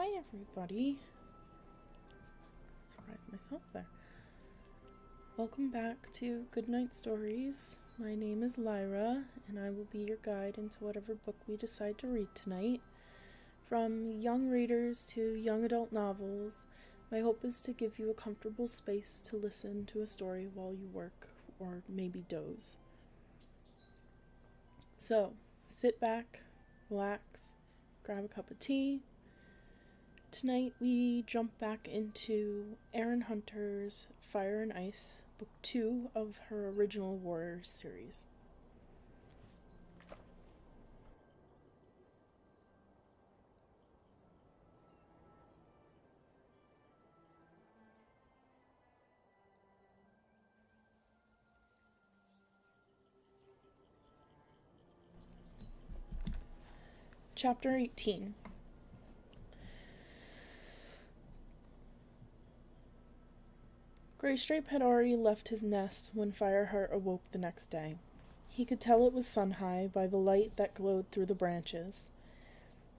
Hi everybody. Surprised myself there. Welcome back to Goodnight Stories. My name is Lyra, and I will be your guide into whatever book we decide to read tonight. From young readers to young adult novels, my hope is to give you a comfortable space to listen to a story while you work or maybe doze. So, sit back, relax, grab a cup of tea. Tonight we jump back into Erin Hunter's Fire and Ice, book 2 of her original Warriors series. Chapter 18. Greystripe had already left his nest when Fireheart awoke the next day. He could tell it was sun-high by the light that glowed through the branches.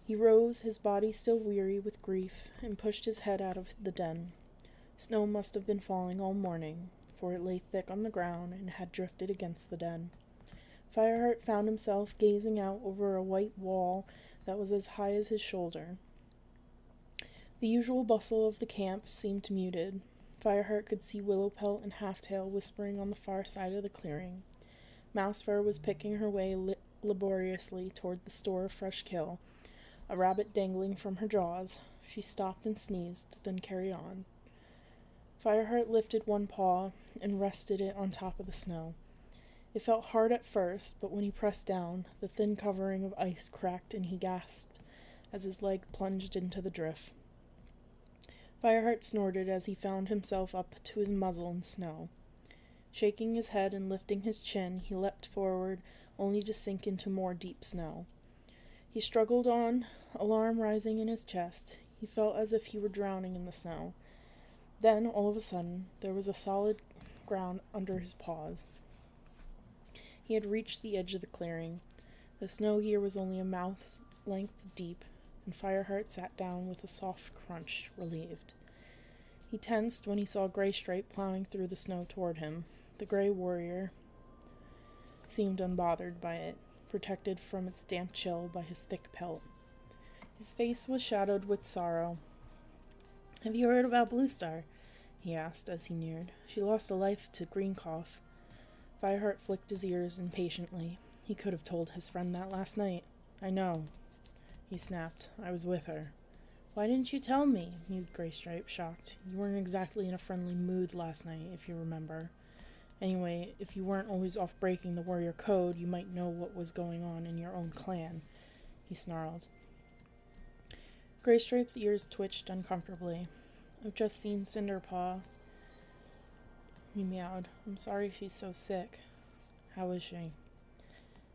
He rose, his body still weary with grief, and pushed his head out of the den. Snow must have been falling all morning, for it lay thick on the ground and had drifted against the den. Fireheart found himself gazing out over a white wall that was as high as his shoulder. The usual bustle of the camp seemed muted. Fireheart could see Willowpelt and Halftail whispering on the far side of the clearing. Mousefur was picking her way laboriously toward the store of fresh kill, a rabbit dangling from her jaws. She stopped and sneezed, then carried on. Fireheart lifted one paw and rested it on top of the snow. It felt hard at first, but when he pressed down, the thin covering of ice cracked and he gasped as his leg plunged into the drift. Fireheart snorted as he found himself up to his muzzle in snow. Shaking his head and lifting his chin, he leapt forward, only to sink into more deep snow. He struggled on, alarm rising in his chest. He felt as if he were drowning in the snow. Then, all of a sudden, there was a solid ground under his paws. He had reached the edge of the clearing. The snow here was only a mouth's length deep, and Fireheart sat down with a soft crunch, relieved. He tensed when he saw Greystripe plowing through the snow toward him. The gray warrior seemed unbothered by it, protected from its damp chill by his thick pelt. His face was shadowed with sorrow. "Have you heard about Bluestar?" he asked as he neared. "She lost a life to Greencough." Fireheart flicked his ears impatiently. He could have told his friend that last night. "I know," he snapped. "I was with her." "Why didn't you tell me?" mewed Greystripe, shocked. "You weren't exactly in a friendly mood last night, if you remember. Anyway, if you weren't always off breaking the warrior code, you might know what was going on in your own clan," he snarled. Greystripe's ears twitched uncomfortably. "I've just seen Cinderpaw," he meowed. "I'm sorry she's so sick." "How is she?"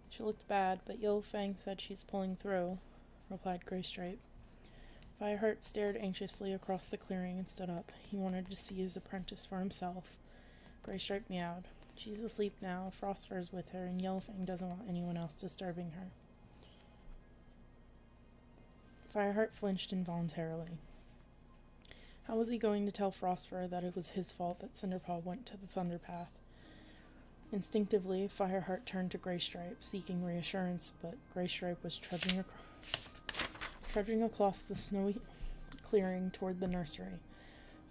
"She looked bad, but Yellowfang said she's pulling through," replied Greystripe. Fireheart stared anxiously across the clearing and stood up. He wanted to see his apprentice for himself. Greystripe meowed. "She's asleep now. Frostfur's with her, and Yellowfang doesn't want anyone else disturbing her." Fireheart flinched involuntarily. How was he going to tell Frostfur that it was his fault that Cinderpaw went to the Thunderpath? Instinctively, Fireheart turned to Greystripe, seeking reassurance, but Greystripe was trudging across the snowy clearing toward the nursery.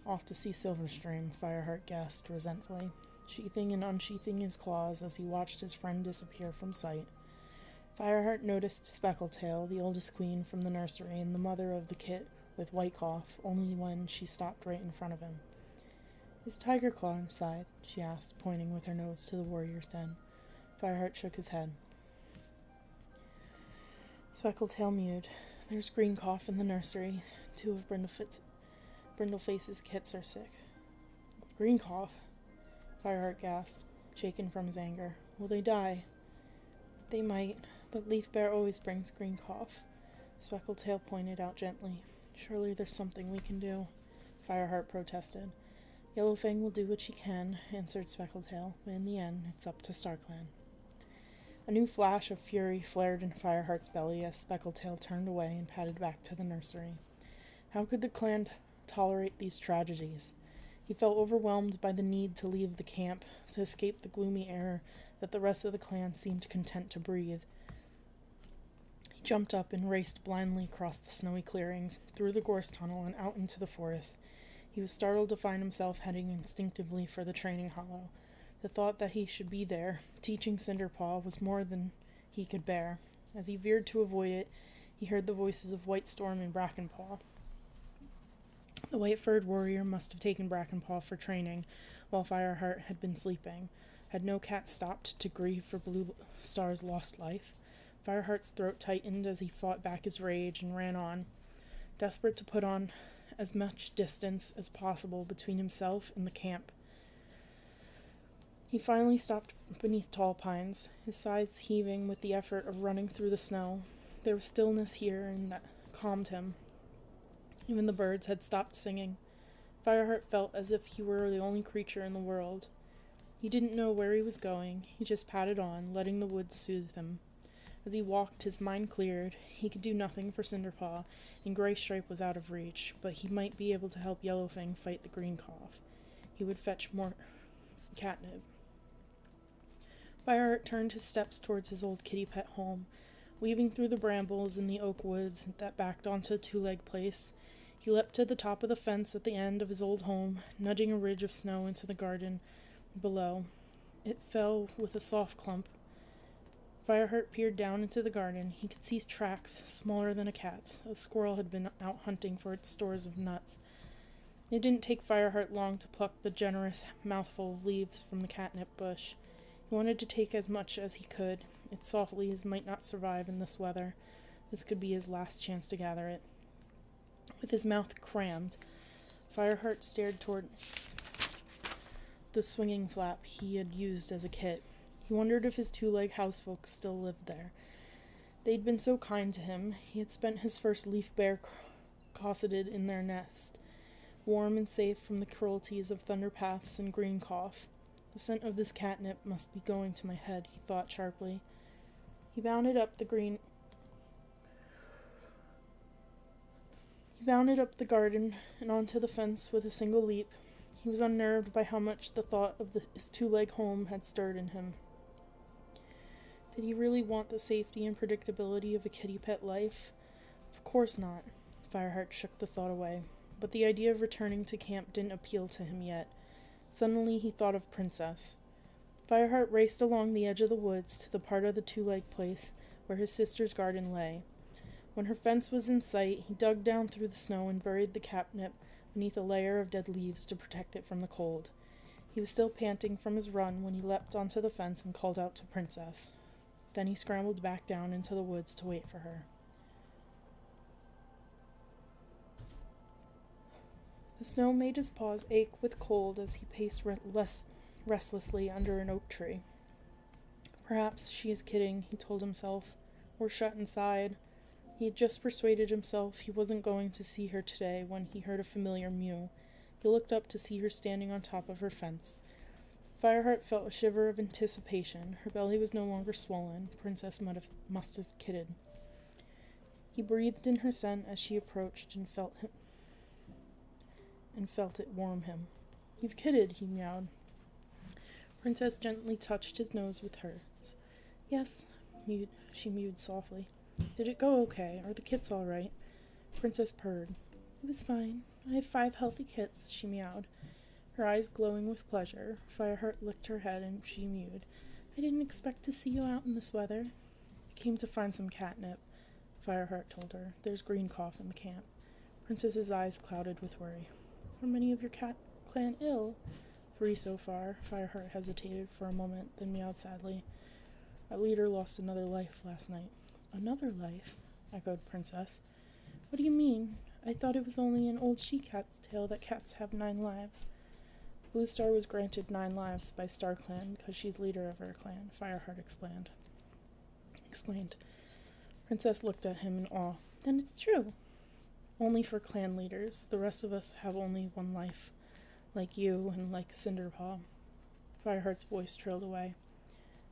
"Off to see Silverstream," Fireheart guessed resentfully, sheathing and unsheathing his claws as he watched his friend disappear from sight. Fireheart noticed Speckletail, the oldest queen from the nursery and the mother of the kit with Whitecough, only when she stopped right in front of him. "Is Tigerclaw inside?" she asked, pointing with her nose to the warrior's den. Fireheart shook his head. Speckletail mewed. "There's Greencough in the nursery. 2 of Brindleface's kits are sick." "Greencough?" Fireheart gasped, shaken from his anger. "Will they die?" "They might, but Leafbear always brings Greencough," Speckletail pointed out gently. "Surely there's something we can do," Fireheart protested. "Yellowfang will do what she can," answered Speckletail, "but in the end, it's up to StarClan." A new flash of fury flared in Fireheart's belly as Speckletail turned away and padded back to the nursery. How could the clan tolerate these tragedies? He felt overwhelmed by the need to leave the camp, to escape the gloomy air that the rest of the clan seemed content to breathe. He jumped up and raced blindly across the snowy clearing, through the gorse tunnel, and out into the forest. He was startled to find himself heading instinctively for the training hollow. The thought that he should be there, teaching Cinderpaw, was more than he could bear. As he veered to avoid it, he heard the voices of White Storm and Brackenpaw. The white-furred warrior must have taken Brackenpaw for training, while Fireheart had been sleeping. Had no cat stopped to grieve for Blue Star's lost life? Fireheart's throat tightened as he fought back his rage and ran on, desperate to put on as much distance as possible between himself and the camp. He finally stopped beneath tall pines, his sides heaving with the effort of running through the snow. There was stillness here, and that calmed him. Even the birds had stopped singing. Fireheart felt as if he were the only creature in the world. He didn't know where he was going. He just padded on, letting the woods soothe him. As he walked, his mind cleared. He could do nothing for Cinderpaw, and Gray Stripe was out of reach, but he might be able to help Yellowfang fight the green cough. He would fetch more catnip. Fireheart turned his steps towards his old kitty pet home. Weaving through the brambles in the oak woods that backed onto a two-leg place, he leapt to the top of the fence at the end of his old home, nudging a ridge of snow into the garden below. It fell with a soft clump. Fireheart peered down into the garden. He could see tracks smaller than a cat's. A squirrel had been out hunting for its stores of nuts. It didn't take Fireheart long to pluck the generous mouthful of leaves from the catnip bush. He wanted to take as much as he could. Its soft leaves might not survive in this weather. This could be his last chance to gather it. With his mouth crammed, Fireheart stared toward the swinging flap he had used as a kit. He wondered if his two-leg housefolk still lived there. They'd been so kind to him. He had spent his first leaf bear cosseted in their nest, warm and safe from the cruelties of Thunderpaths and Green Cough. The scent of this catnip must be going to my head, he thought sharply. He bounded up the garden and onto the fence with a single leap. He was unnerved by how much the thought of his two-leg home had stirred in him. Did he really want the safety and predictability of a kitty pet life? Of course not. Fireheart shook the thought away, but the idea of returning to camp didn't appeal to him yet. Suddenly he thought of Princess. Fireheart raced along the edge of the woods to the part of the two-leg place where his sister's garden lay. When her fence was in sight, he dug down through the snow and buried the catnip beneath a layer of dead leaves to protect it from the cold. He was still panting from his run when he leapt onto the fence and called out to Princess. Then he scrambled back down into the woods to wait for her. The snow made his paws ache with cold as he paced restlessly under an oak tree. Perhaps she is kidding, he told himself, or shut inside. He had just persuaded himself he wasn't going to see her today when he heard a familiar mew. He looked up to see her standing on top of her fence. Fireheart felt a shiver of anticipation. Her belly was no longer swollen. Princess must have kidded. He breathed in her scent as she approached and felt it warm him. "You've kidded," he meowed. Princess gently touched his nose with hers. "Yes," she mewed softly. "Did it go okay? Are the kits all right?" Princess purred. "It was fine. I have 5 healthy kits," she meowed, her eyes glowing with pleasure. Fireheart licked her head and she mewed. "I didn't expect to see you out in this weather." "I came to find some catnip," Fireheart told her. "There's green cough in the camp." Princess's eyes clouded with worry. "Are many of your cat clan ill?" "3 so far." Fireheart hesitated for a moment, then meowed sadly. "Our leader lost another life last night." "Another life?" echoed Princess. "What do you mean? I thought it was only an old she-cat's tale that cats have 9 lives. Blue Star was granted 9 lives by Star Clan because she's leader of her clan, Fireheart explained. Princess looked at him in awe. "Then it's true." "Only for clan leaders. The rest of us have only 1 life. Like you and like Cinderpaw." Fireheart's voice trailed away.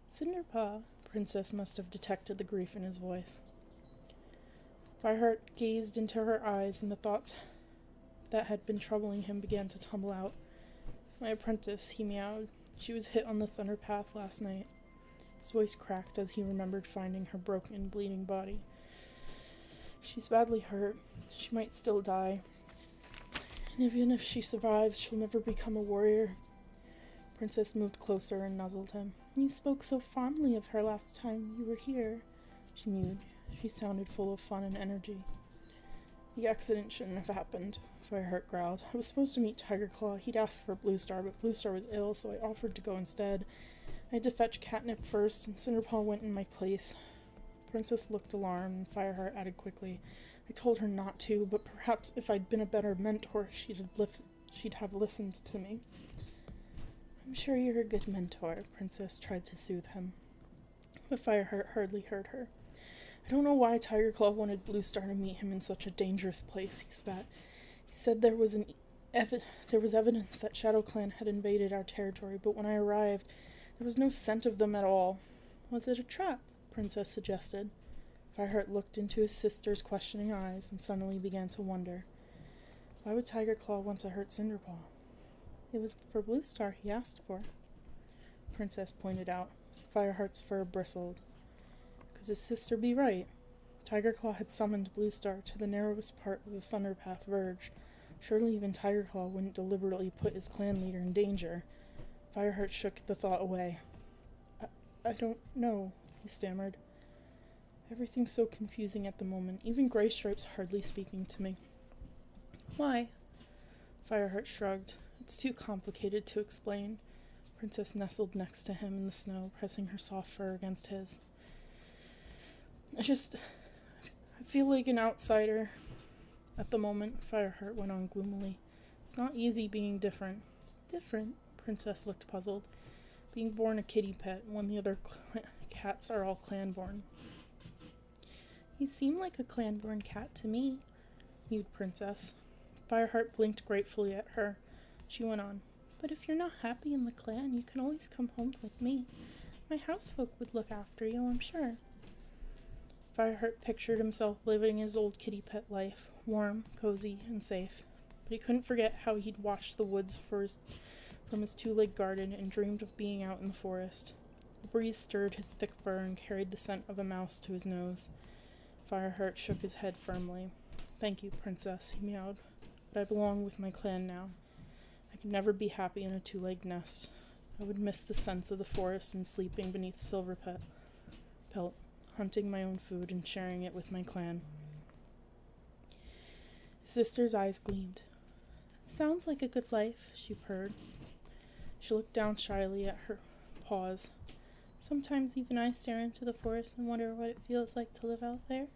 "Cinderpaw?" Princess must have detected the grief in his voice. Fireheart gazed into her eyes, and the thoughts that had been troubling him began to tumble out. My apprentice, he meowed. She was hit on the thunder path last night. His voice cracked as he remembered finding her broken, bleeding body. She's badly hurt. She might still die. And even if she survives, she'll never become a warrior. Princess moved closer and nuzzled him. You spoke so fondly of her last time you were here, she mewed. She sounded full of fun and energy. The accident shouldn't have happened, Fireheart growled. I was supposed to meet Tiger Claw. He'd asked for Bluestar, but Bluestar was ill, so I offered to go instead. I had to fetch Catnip first, and Cinderpaw went in my place. Princess looked alarmed, and Fireheart added quickly, I told her not to, but perhaps if I'd been a better mentor, she'd have listened to me. I'm sure you're a good mentor, Princess tried to soothe him. But Fireheart hardly heard her. I don't know why Tiger Claw wanted Bluestar to meet him in such a dangerous place, he spat. He said there was evidence that Shadow Clan had invaded our territory, but when I arrived, there was no scent of them at all. Was it a trap? Princess suggested. Fireheart looked into his sister's questioning eyes and suddenly began to wonder. Why would Tiger Claw want to hurt Cinderpaw? It was for Bluestar he asked for. Princess pointed out. Fireheart's fur bristled. Could his sister be right? Tiger Claw had summoned Bluestar to the narrowest part of the Thunderpath verge. Surely even Tiger Claw wouldn't deliberately put his clan leader in danger. Fireheart shook the thought away. I don't know, he stammered. Everything's so confusing at the moment. Even Graystripe's hardly speaking to me. Why? Fireheart shrugged. It's too complicated to explain. Princess nestled next to him in the snow, pressing her soft fur against his. I feel like an outsider at the moment, Fireheart went on gloomily. It's not easy being different. Different? Princess looked puzzled. Being born a kitty pet when the other cats are all clan-born. You seem like a clan-born cat to me, mewed Princess. Fireheart blinked gratefully at her. She went on. But if you're not happy in the clan, you can always come home with me. My housefolk would look after you, I'm sure. Fireheart pictured himself living his old kitty pet life, warm, cozy, and safe. But he couldn't forget how he'd watched the woods from his two-leg garden and dreamed of being out in the forest. The breeze stirred his thick fur and carried the scent of a mouse to his nose. Fireheart shook his head firmly. Thank you, Princess, he meowed. But I belong with my clan now. I could never be happy in a two-legged nest. I would miss the scents of the forest and sleeping beneath silver pelt, hunting my own food and sharing it with my clan. His sister's eyes gleamed. It sounds like a good life, she purred. She looked down shyly at her paws. Sometimes even I stare into the forest and wonder what it feels like to live out there.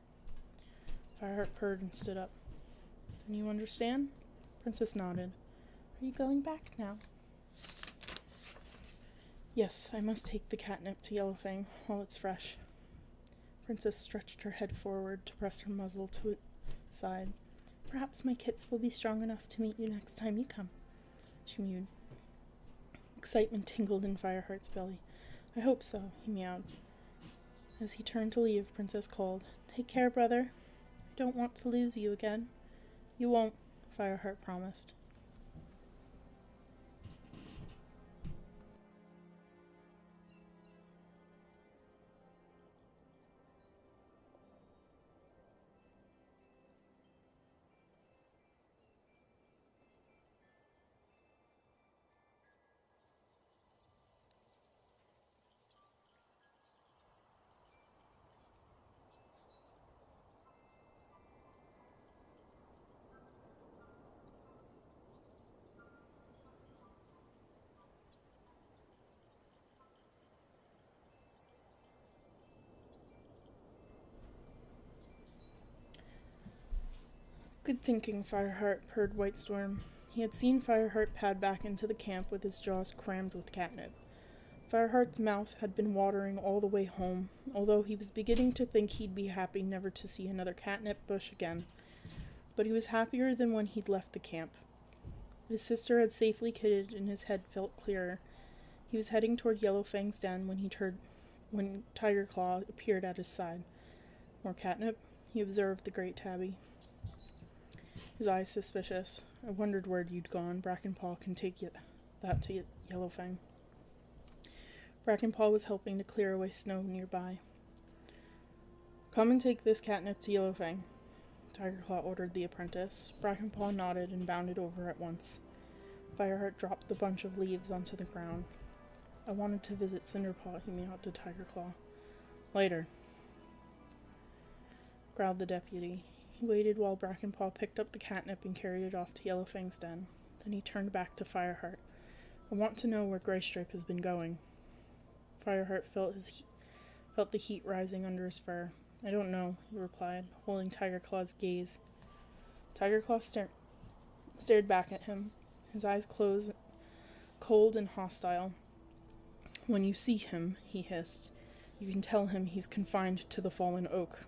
Fireheart purred and stood up. Then you understand? Princess nodded. Are you going back now? Yes, I must take the catnip to Yellowfang while it's fresh. Princess stretched her head forward to press her muzzle to its side. Perhaps my kits will be strong enough to meet you next time you come, she mewed. Excitement tingled in Fireheart's belly. I hope so, he meowed. As he turned to leave, Princess called, Take care, brother. I don't want to lose you again. You won't, Fireheart promised. Good thinking, Fireheart, purred Whitestorm. He had seen Fireheart pad back into the camp with his jaws crammed with catnip. Fireheart's mouth had been watering all the way home, although he was beginning to think he'd be happy never to see another catnip bush again. But he was happier than when he'd left the camp. His sister had safely kitted and his head felt clearer. He was heading toward Yellowfang's den when Tiger Claw appeared at his side. More catnip? He observed the great tabby. his eyes suspicious. I wondered where you'd gone. Brackenpaw can take that to Yellowfang. Brackenpaw was helping to clear away snow nearby. Come and take this catnip to Yellowfang, Tigerclaw ordered the apprentice. Brackenpaw nodded and bounded over at once. Fireheart dropped the bunch of leaves onto the ground. I wanted to visit Cinderpaw, he meowed to Tigerclaw. Later, growled the deputy. He waited while Brackenpaw picked up the catnip and carried it off to Yellowfang's den. Then he turned back to Fireheart. I want to know where Greystripe has been going. Fireheart felt the heat rising under his fur. I don't know, he replied, holding Tigerclaw's gaze. Tigerclaw stared back at him, his eyes closed, cold and hostile. When you see him, he hissed, you can tell him he's confined to the fallen oak.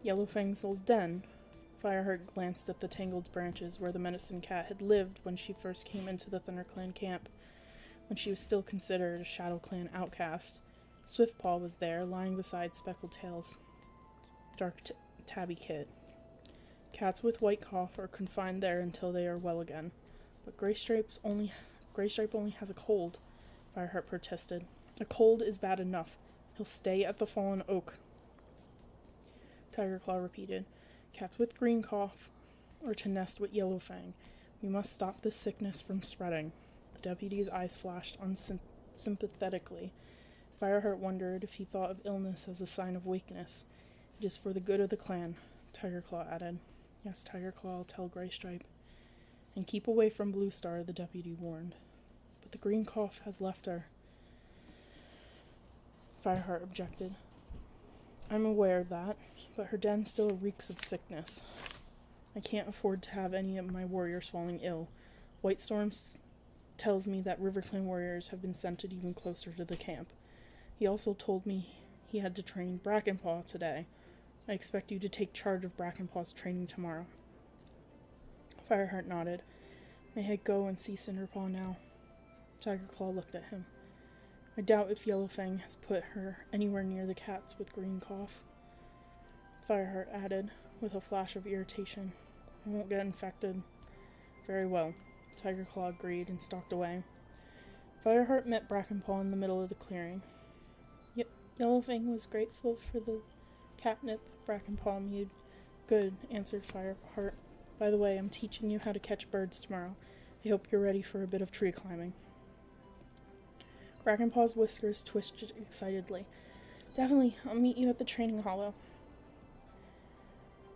Yellowfang's old den. Fireheart glanced at the tangled branches where the medicine cat had lived when she first came into the ThunderClan camp, when she was still considered a Shadow Clan outcast. Swiftpaw was there, lying beside Speckled Tail's dark tabby kit. Cats with white cough are confined there until they are well again. But Greystripe only has a cold, Fireheart protested. A cold is bad enough. He'll stay at the fallen oak. Tigerclaw repeated. Cats with green cough are to nest with Yellowfang. We must stop this sickness from spreading. The deputy's eyes flashed unsympathetically. Fireheart wondered if he thought of illness as a sign of weakness. It is for the good of the clan, Tigerclaw added. Yes, Tigerclaw, I'll tell Greystripe. And keep away from Bluestar, the deputy warned. But the green cough has left her, Fireheart objected. I'm aware of that, but her den still reeks of sickness. I can't afford to have any of my warriors falling ill. Whitestorm tells me that RiverClan warriors have been scented even closer to the camp. He also told me he had to train Brackenpaw today. I expect you to take charge of Brackenpaw's training tomorrow. Fireheart nodded. May I go and see Cinderpaw now? Tigerclaw looked at him. I doubt if Yellowfang has put her anywhere near the cats with green cough. Fireheart added, with a flash of irritation. I won't get infected. Very well, Tigerclaw agreed and stalked away. Fireheart met Brackenpaw in the middle of the clearing. Yellowfang was grateful for the catnip, Brackenpaw mewed. Good, answered Fireheart. By the way, I'm teaching you how to catch birds tomorrow. I hope you're ready for a bit of tree climbing. Brackenpaw's whiskers twisted excitedly. Definitely, I'll meet you at the training hollow.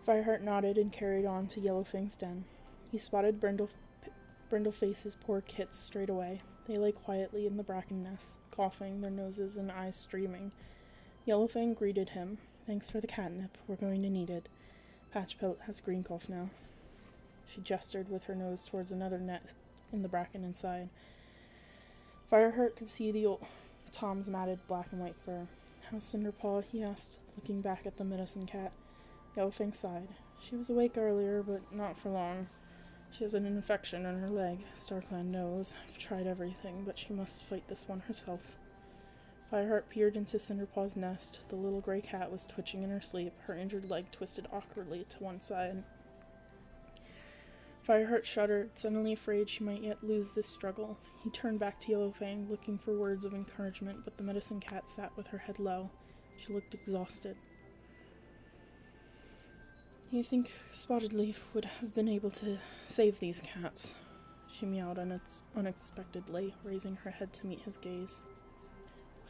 Fireheart nodded and carried on to Yellowfang's den. He spotted Brindleface's poor kits straight away. They lay quietly in the bracken nest, coughing, their noses and eyes streaming. Yellowfang greeted him. Thanks for the catnip. We're going to need it. Patchpelt has green cough now. She gestured with her nose towards another nest in the bracken inside. Fireheart could see the old Tom's matted black and white fur. How's Cinderpaw? He asked, looking back at the medicine cat. Yellowfang sighed. She was awake earlier, but not for long. She has an infection in her leg. StarClan knows. I've tried everything, but she must fight this one herself. Fireheart peered into Cinderpaw's nest. The little gray cat was twitching in her sleep, her injured leg twisted awkwardly to one side. Fireheart shuddered, suddenly afraid she might yet lose this struggle. He turned back to Yellowfang, looking for words of encouragement, but the medicine cat sat with her head low. She looked exhausted. Do you think Spotted Leaf would have been able to save these cats? She meowed unexpectedly, raising her head to meet his gaze.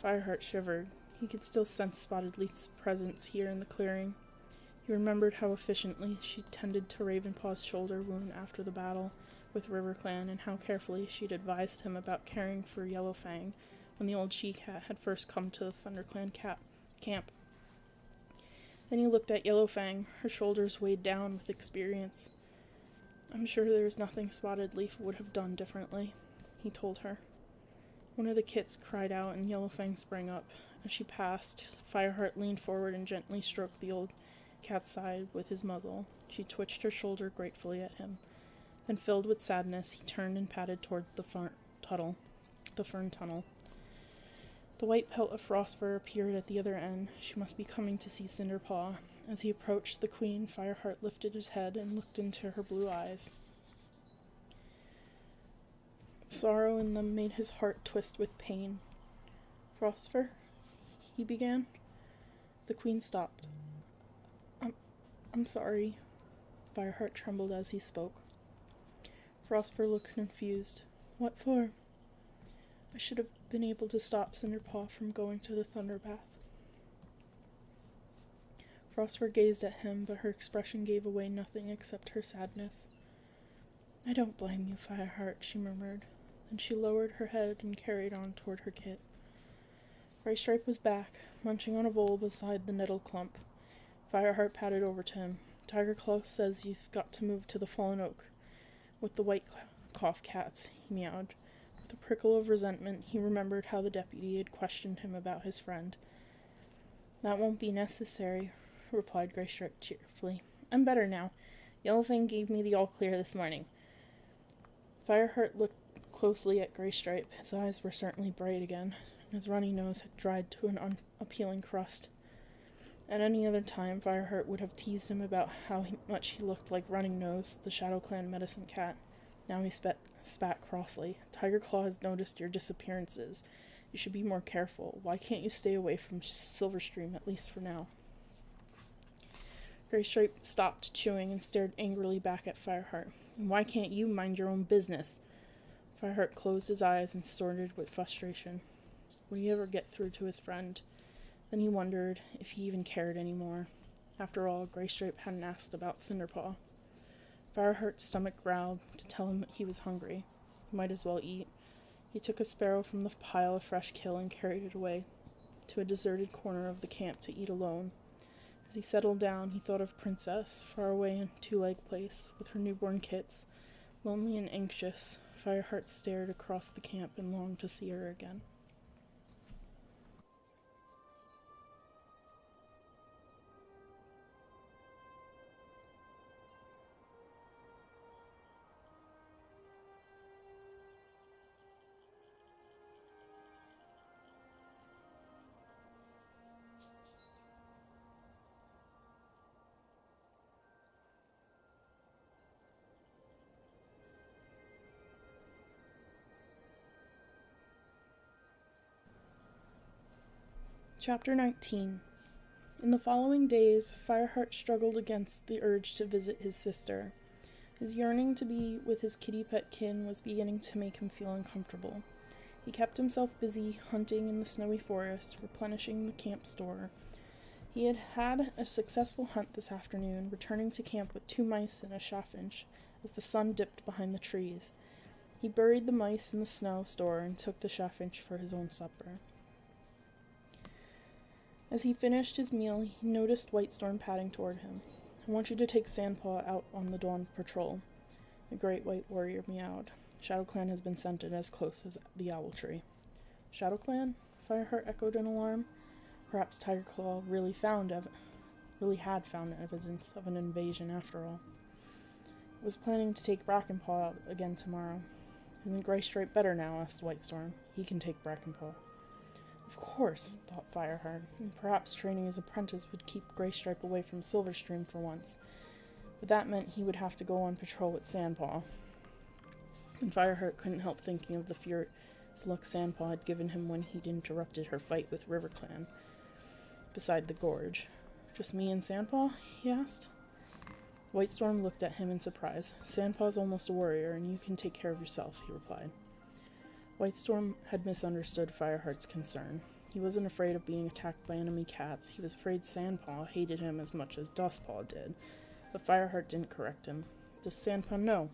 Fireheart shivered. He could still sense Spotted Leaf's presence here in the clearing. He remembered how efficiently she tended to Ravenpaw's shoulder wound after the battle with RiverClan, and how carefully she'd advised him about caring for Yellowfang when the old she-cat had first come to the ThunderClan camp. Then he looked at Yellowfang, her shoulders weighed down with experience. I'm sure there's nothing Spotted Leaf would have done differently, he told her. One of the kits cried out and Yellowfang sprang up. As she passed, Fireheart leaned forward and gently stroked the old cat's side with his muzzle. She twitched her shoulder gratefully at him. Then, filled with sadness, he turned and padded toward the fern tunnel. The white pelt of Frostfur appeared at the other end. She must be coming to see Cinderpaw. As he approached the queen, Fireheart lifted his head and looked into her blue eyes. Sorrow in them made his heart twist with pain. Frostfur, he began. The queen stopped. I'm sorry. Fireheart trembled as he spoke. Frostfur looked confused. What for? I should have been able to stop Cinderpaw from going to the Thunder Bath. Frostfur gazed at him, but her expression gave away nothing except her sadness. I don't blame you, Fireheart, she murmured. Then she lowered her head and carried on toward her kit. Greystripe was back, munching on a bowl beside the nettle clump. Fireheart padded over to him. Tigerclaw says you've got to move to the fallen oak with the white cough cats, he meowed. With a prickle of resentment, he remembered how the deputy had questioned him about his friend. That won't be necessary, replied Greystripe cheerfully. I'm better now. Yellowfang gave me the all-clear this morning. Fireheart looked closely at Greystripe. His eyes were certainly bright again, and his runny nose had dried to an unappealing crust. At any other time, Fireheart would have teased him about how much he looked like Running Nose, the ShadowClan medicine cat. Now he spat crossly. Tigerclaw has noticed your disappearances. You should be more careful. Why can't you stay away from Silverstream, at least for now? Greystripe stopped chewing and stared angrily back at Fireheart. And why can't you mind your own business? Fireheart closed his eyes and snorted with frustration. Would he ever get through to his friend? Then he wondered if he even cared anymore. After all, Greystripe hadn't asked about Cinderpaw. Fireheart's stomach growled to tell him he was hungry. He might as well eat. He took a sparrow from the pile of fresh kill and carried it away to a deserted corner of the camp to eat alone. As he settled down, he thought of Princess, far away in Two-Leg Place, with her newborn kits. Lonely and anxious, Fireheart stared across the camp and longed to see her again. Chapter 19. In the following days, Fireheart struggled against the urge to visit his sister. His yearning to be with his kitty pet kin was beginning to make him feel uncomfortable. He kept himself busy hunting in the snowy forest, replenishing the camp store. He had had a successful hunt this afternoon, returning to camp with 2 mice and a chaffinch as the sun dipped behind the trees. He buried the mice in the snow store and took the chaffinch for his own supper. As he finished his meal, he noticed Whitestorm padding toward him. I want you to take Sandpaw out on the dawn patrol. The great white warrior meowed. ShadowClan has been scented as close as the owl tree. ShadowClan? Fireheart echoed in alarm. Perhaps Tigerclaw really had found evidence of an invasion after all. I was planning to take Brackenpaw out again tomorrow. Isn't Greystripe better now? Asked Whitestorm. He can take Brackenpaw. Of course, thought Fireheart, and perhaps training his apprentice would keep Greystripe away from Silverstream for once. But that meant he would have to go on patrol with Sandpaw. And Fireheart couldn't help thinking of the furious look Sandpaw had given him when he'd interrupted her fight with RiverClan beside the gorge. Just me and Sandpaw? He asked. Whitestorm looked at him in surprise. Sandpaw's almost a warrior, and you can take care of yourself, he replied. Whitestorm had misunderstood Fireheart's concern. He wasn't afraid of being attacked by enemy cats. He was afraid Sandpaw hated him as much as Dustpaw did. But Fireheart didn't correct him. Does Sandpaw know?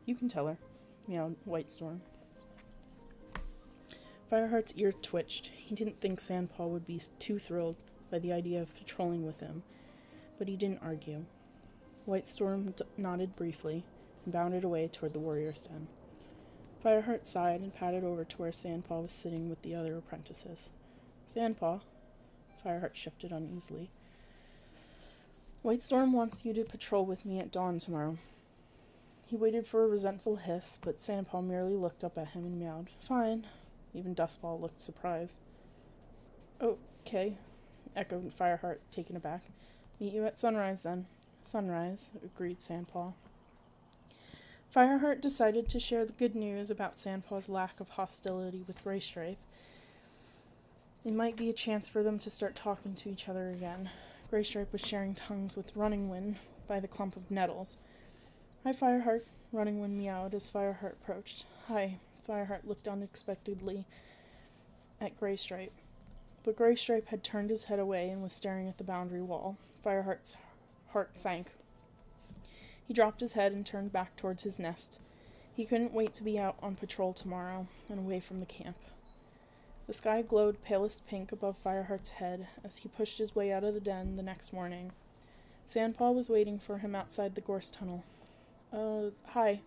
You can tell her, meowed Whitestorm. Fireheart's ear twitched. He didn't think Sandpaw would be too thrilled by the idea of patrolling with him, but he didn't argue. Whitestorm nodded briefly and bounded away toward the warrior's den. Fireheart sighed and padded over to where Sandpaw was sitting with the other apprentices. Sandpaw? Fireheart shifted uneasily. Whitestorm wants you to patrol with me at dawn tomorrow. He waited for a resentful hiss, but Sandpaw merely looked up at him and meowed. Fine. Even Dustpaw looked surprised. Okay, echoed Fireheart, taken aback. Meet you at sunrise, then. Sunrise, agreed Sandpaw. Fireheart decided to share the good news about Sandpaw's lack of hostility with Graystripe. It might be a chance for them to start talking to each other again. Graystripe was sharing tongues with Running Wind by the clump of nettles. Hi, Fireheart, Running Wind meowed as Fireheart approached. Hi. Fireheart looked unexpectedly at Graystripe. But Graystripe had turned his head away and was staring at the boundary wall. Fireheart's heart sank. He dropped his head and turned back towards his nest. He couldn't wait to be out on patrol tomorrow and away from the camp. The sky glowed palest pink above Fireheart's head as he pushed his way out of the den the next morning. Sandpaw was waiting for him outside the gorse tunnel. Hi,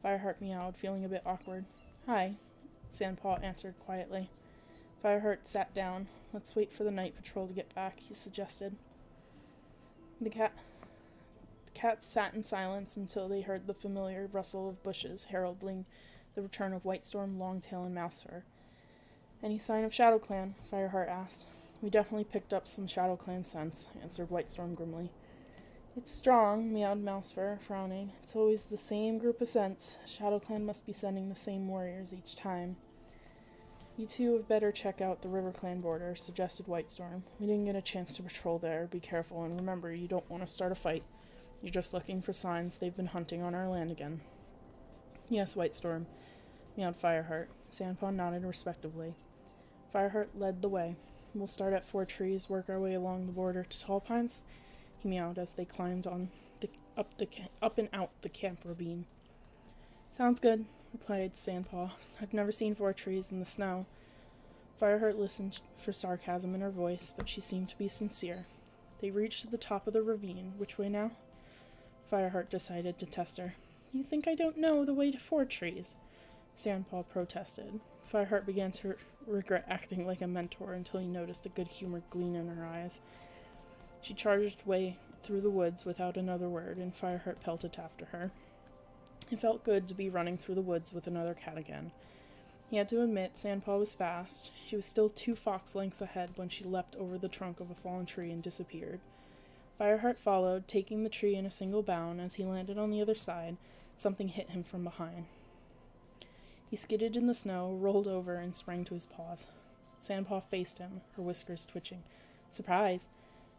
Fireheart meowed, feeling a bit awkward. Hi, Sandpaw answered quietly. Fireheart sat down. Let's wait for the night patrol to get back, he suggested. The cats sat in silence until they heard the familiar rustle of bushes heralding the return of Whitestorm, Longtail, and Mousefur. Any sign of ShadowClan? Fireheart asked. We definitely picked up some ShadowClan scents, answered Whitestorm grimly. It's strong, meowed Mousefur, frowning. It's always the same group of scents. ShadowClan must be sending the same warriors each time. You two have better check out the RiverClan border, suggested Whitestorm. We didn't get a chance to patrol there. Be careful, and remember, you don't want to start a fight. You're just looking for signs they've been hunting on our land again. Yes, Whitestorm, meowed Fireheart. Sandpaw nodded respectively. Fireheart led the way. We'll start at 4 trees, work our way along the border to Tall Pines, he meowed as they climbed on up and out the camp ravine. Sounds good, replied Sandpaw. I've never seen 4 trees in the snow. Fireheart listened for sarcasm in her voice, but she seemed to be sincere. They reached the top of the ravine. Which way now? Fireheart decided to test her. You think I don't know the way to 4 trees? Sandpaw protested. Fireheart began to regret acting like a mentor until he noticed a good-humored gleam in her eyes. She charged way through the woods without another word, and Fireheart pelted after her. It felt good to be running through the woods with another cat again. He had to admit Sandpaw was fast. She was still 2 fox lengths ahead when she leapt over the trunk of a fallen tree and disappeared. Fireheart followed, taking the tree in a single bound. As he landed on the other side, something hit him from behind. He skidded in the snow, rolled over, and sprang to his paws. Sandpaw faced him, her whiskers twitching. Surprise!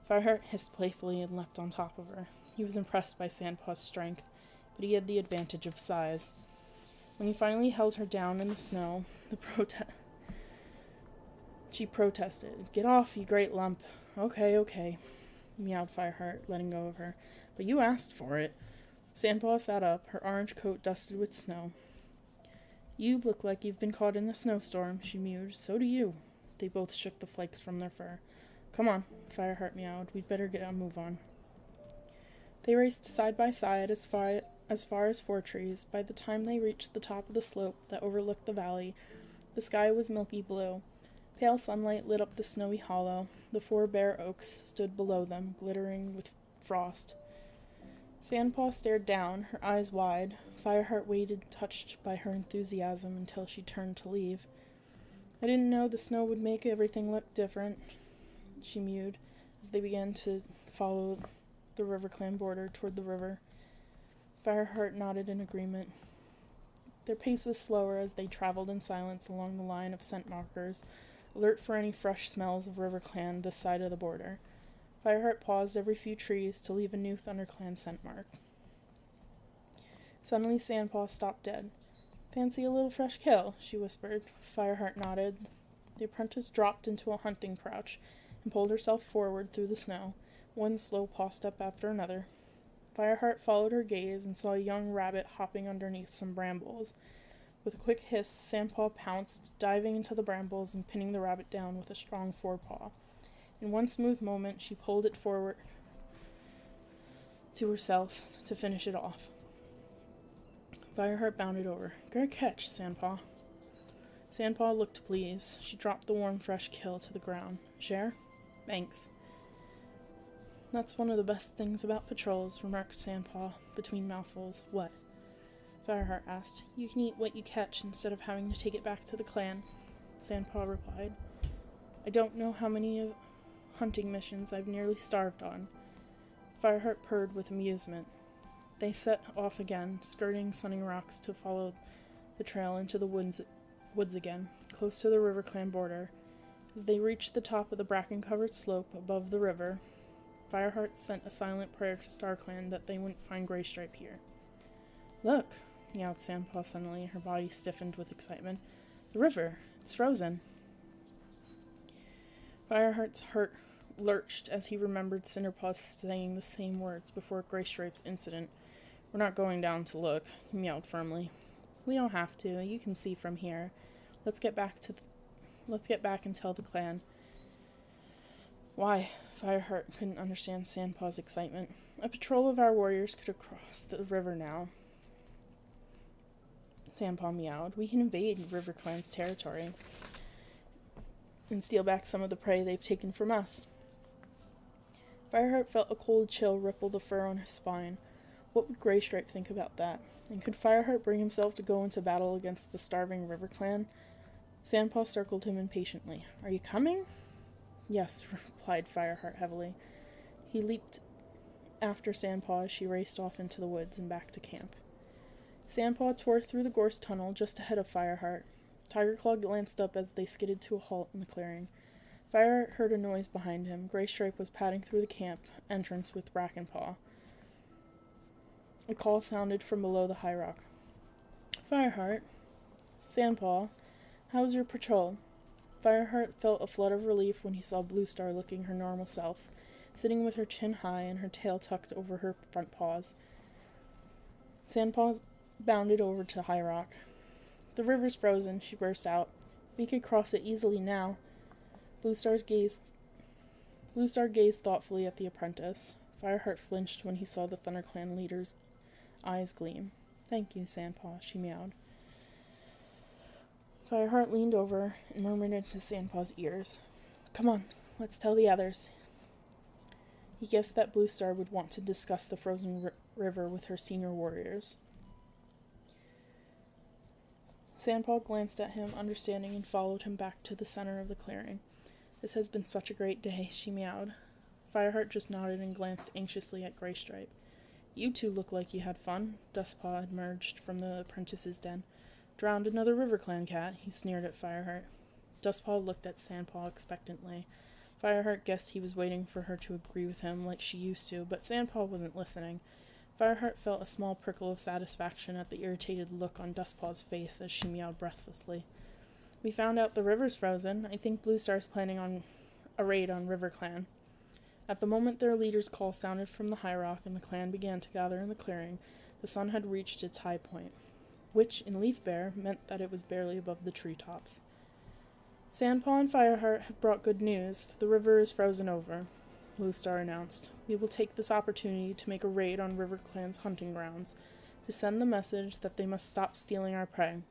Fireheart hissed playfully and leapt on top of her. He was impressed by Sandpaw's strength, but he had the advantage of size. When he finally held her down in the snow, she protested. Get off, you great lump. Okay, meowed Fireheart, letting go of her. But you asked for it. Sandpaw sat up, her orange coat dusted with snow. You look like you've been caught in a snowstorm, she mewed. So do you. They both shook the flakes from their fur. Come on, Fireheart meowed. We'd better get a move on. They raced side by side as far as 4 trees. By the time they reached the top of the slope that overlooked the valley, the sky was milky blue. Pale sunlight lit up the snowy hollow. The 4 bare oaks stood below them, glittering with frost. Sandpaw stared down, her eyes wide. Fireheart waited, touched by her enthusiasm, until she turned to leave. I didn't know the snow would make everything look different, she mewed, as they began to follow the RiverClan border toward the river. Fireheart nodded in agreement. Their pace was slower as they traveled in silence along the line of scent markers, alert for any fresh smells of RiverClan this side of the border. Fireheart paused every few trees to leave a new ThunderClan scent mark. Suddenly Sandpaw stopped dead. Fancy a little fresh kill, she whispered. Fireheart nodded. The apprentice dropped into a hunting crouch and pulled herself forward through the snow, one slow paw step after another. Fireheart followed her gaze and saw a young rabbit hopping underneath some brambles. With a quick hiss, Sandpaw pounced, diving into the brambles and pinning the rabbit down with a strong forepaw. In one smooth moment, she pulled it forward to herself to finish it off. Fireheart bounded over. Great catch, Sandpaw. Sandpaw looked pleased. She dropped the warm, fresh kill to the ground. Share? Thanks. That's one of the best things about patrols, remarked Sandpaw, between mouthfuls. What? Fireheart asked. You can eat what you catch instead of having to take it back to the clan, Sandpaw replied. I don't know how many hunting missions I've nearly starved on." Fireheart purred with amusement. They set off again, skirting Sunning Rocks to follow the trail into the woods again, close to the River Clan border. As they reached the top of the bracken-covered slope above the river, Fireheart sent a silent prayer to StarClan that they wouldn't find Graystripe here. "Look," meowed Sandpaw suddenly, her body stiffened with excitement. "The river! It's frozen!" Fireheart's heart lurched as he remembered Cinderpaw saying the same words before Graystripe's incident. "We're not going down to look," he meowed firmly. "We don't have to. You can see from here. Let's get back and tell the clan." "Why?" Fireheart couldn't understand Sandpaw's excitement. "A patrol of our warriors could have crossed the river now." Sandpaw meowed. "We can invade River Clan's territory and steal back some of the prey they've taken from us." Fireheart felt a cold chill ripple the fur on his spine. What would Graystripe think about that? And could Fireheart bring himself to go into battle against the starving River Clan? Sandpaw circled him impatiently. "Are you coming?" "Yes," replied Fireheart heavily. He leaped after Sandpaw as she raced off into the woods and back to camp. Sandpaw tore through the gorse tunnel just ahead of Fireheart. Tigerclaw glanced up as they skidded to a halt in the clearing. Fireheart heard a noise behind him. Graystripe was padding through the camp entrance with Brackenpaw. A call sounded from below the high rock. "Fireheart." "Sandpaw. How's your patrol?" Fireheart felt a flood of relief when he saw Bluestar looking her normal self, sitting with her chin high and her tail tucked over her front paws. Sandpaw bounded over to High Rock. "The river's frozen," she burst out. "We could cross it easily now." Bluestar gazed thoughtfully at the apprentice. Fireheart flinched when he saw the ThunderClan leader's eyes gleam. "Thank you, Sandpaw," she meowed. Fireheart leaned over and murmured into Sandpaw's ears. "Come on, let's tell the others." He guessed that Bluestar would want to discuss the frozen river with her senior warriors. Sandpaw glanced at him, understanding, and followed him back to the center of the clearing. "This has been such a great day," she meowed. Fireheart just nodded and glanced anxiously at Graystripe. "You two look like you had fun." Dustpaw emerged from the apprentice's den. "Drowned another River Clan cat," he sneered at Fireheart. Dustpaw looked at Sandpaw expectantly. Fireheart guessed he was waiting for her to agree with him like she used to, but Sandpaw wasn't listening. Fireheart felt a small prickle of satisfaction at the irritated look on Dustpaw's face as she meowed breathlessly. "We found out the river's frozen. I think Bluestar's planning on a raid on River Clan." At the moment their leader's call sounded from the high rock and the clan began to gather in the clearing, the sun had reached its high point, which, in Leaf Bear, meant that it was barely above the treetops. "Sandpaw and Fireheart have brought good news. The river is frozen over," Bluestar announced. "We will take this opportunity to make a raid on River Clan's hunting grounds, to send the message that they must stop stealing our prey.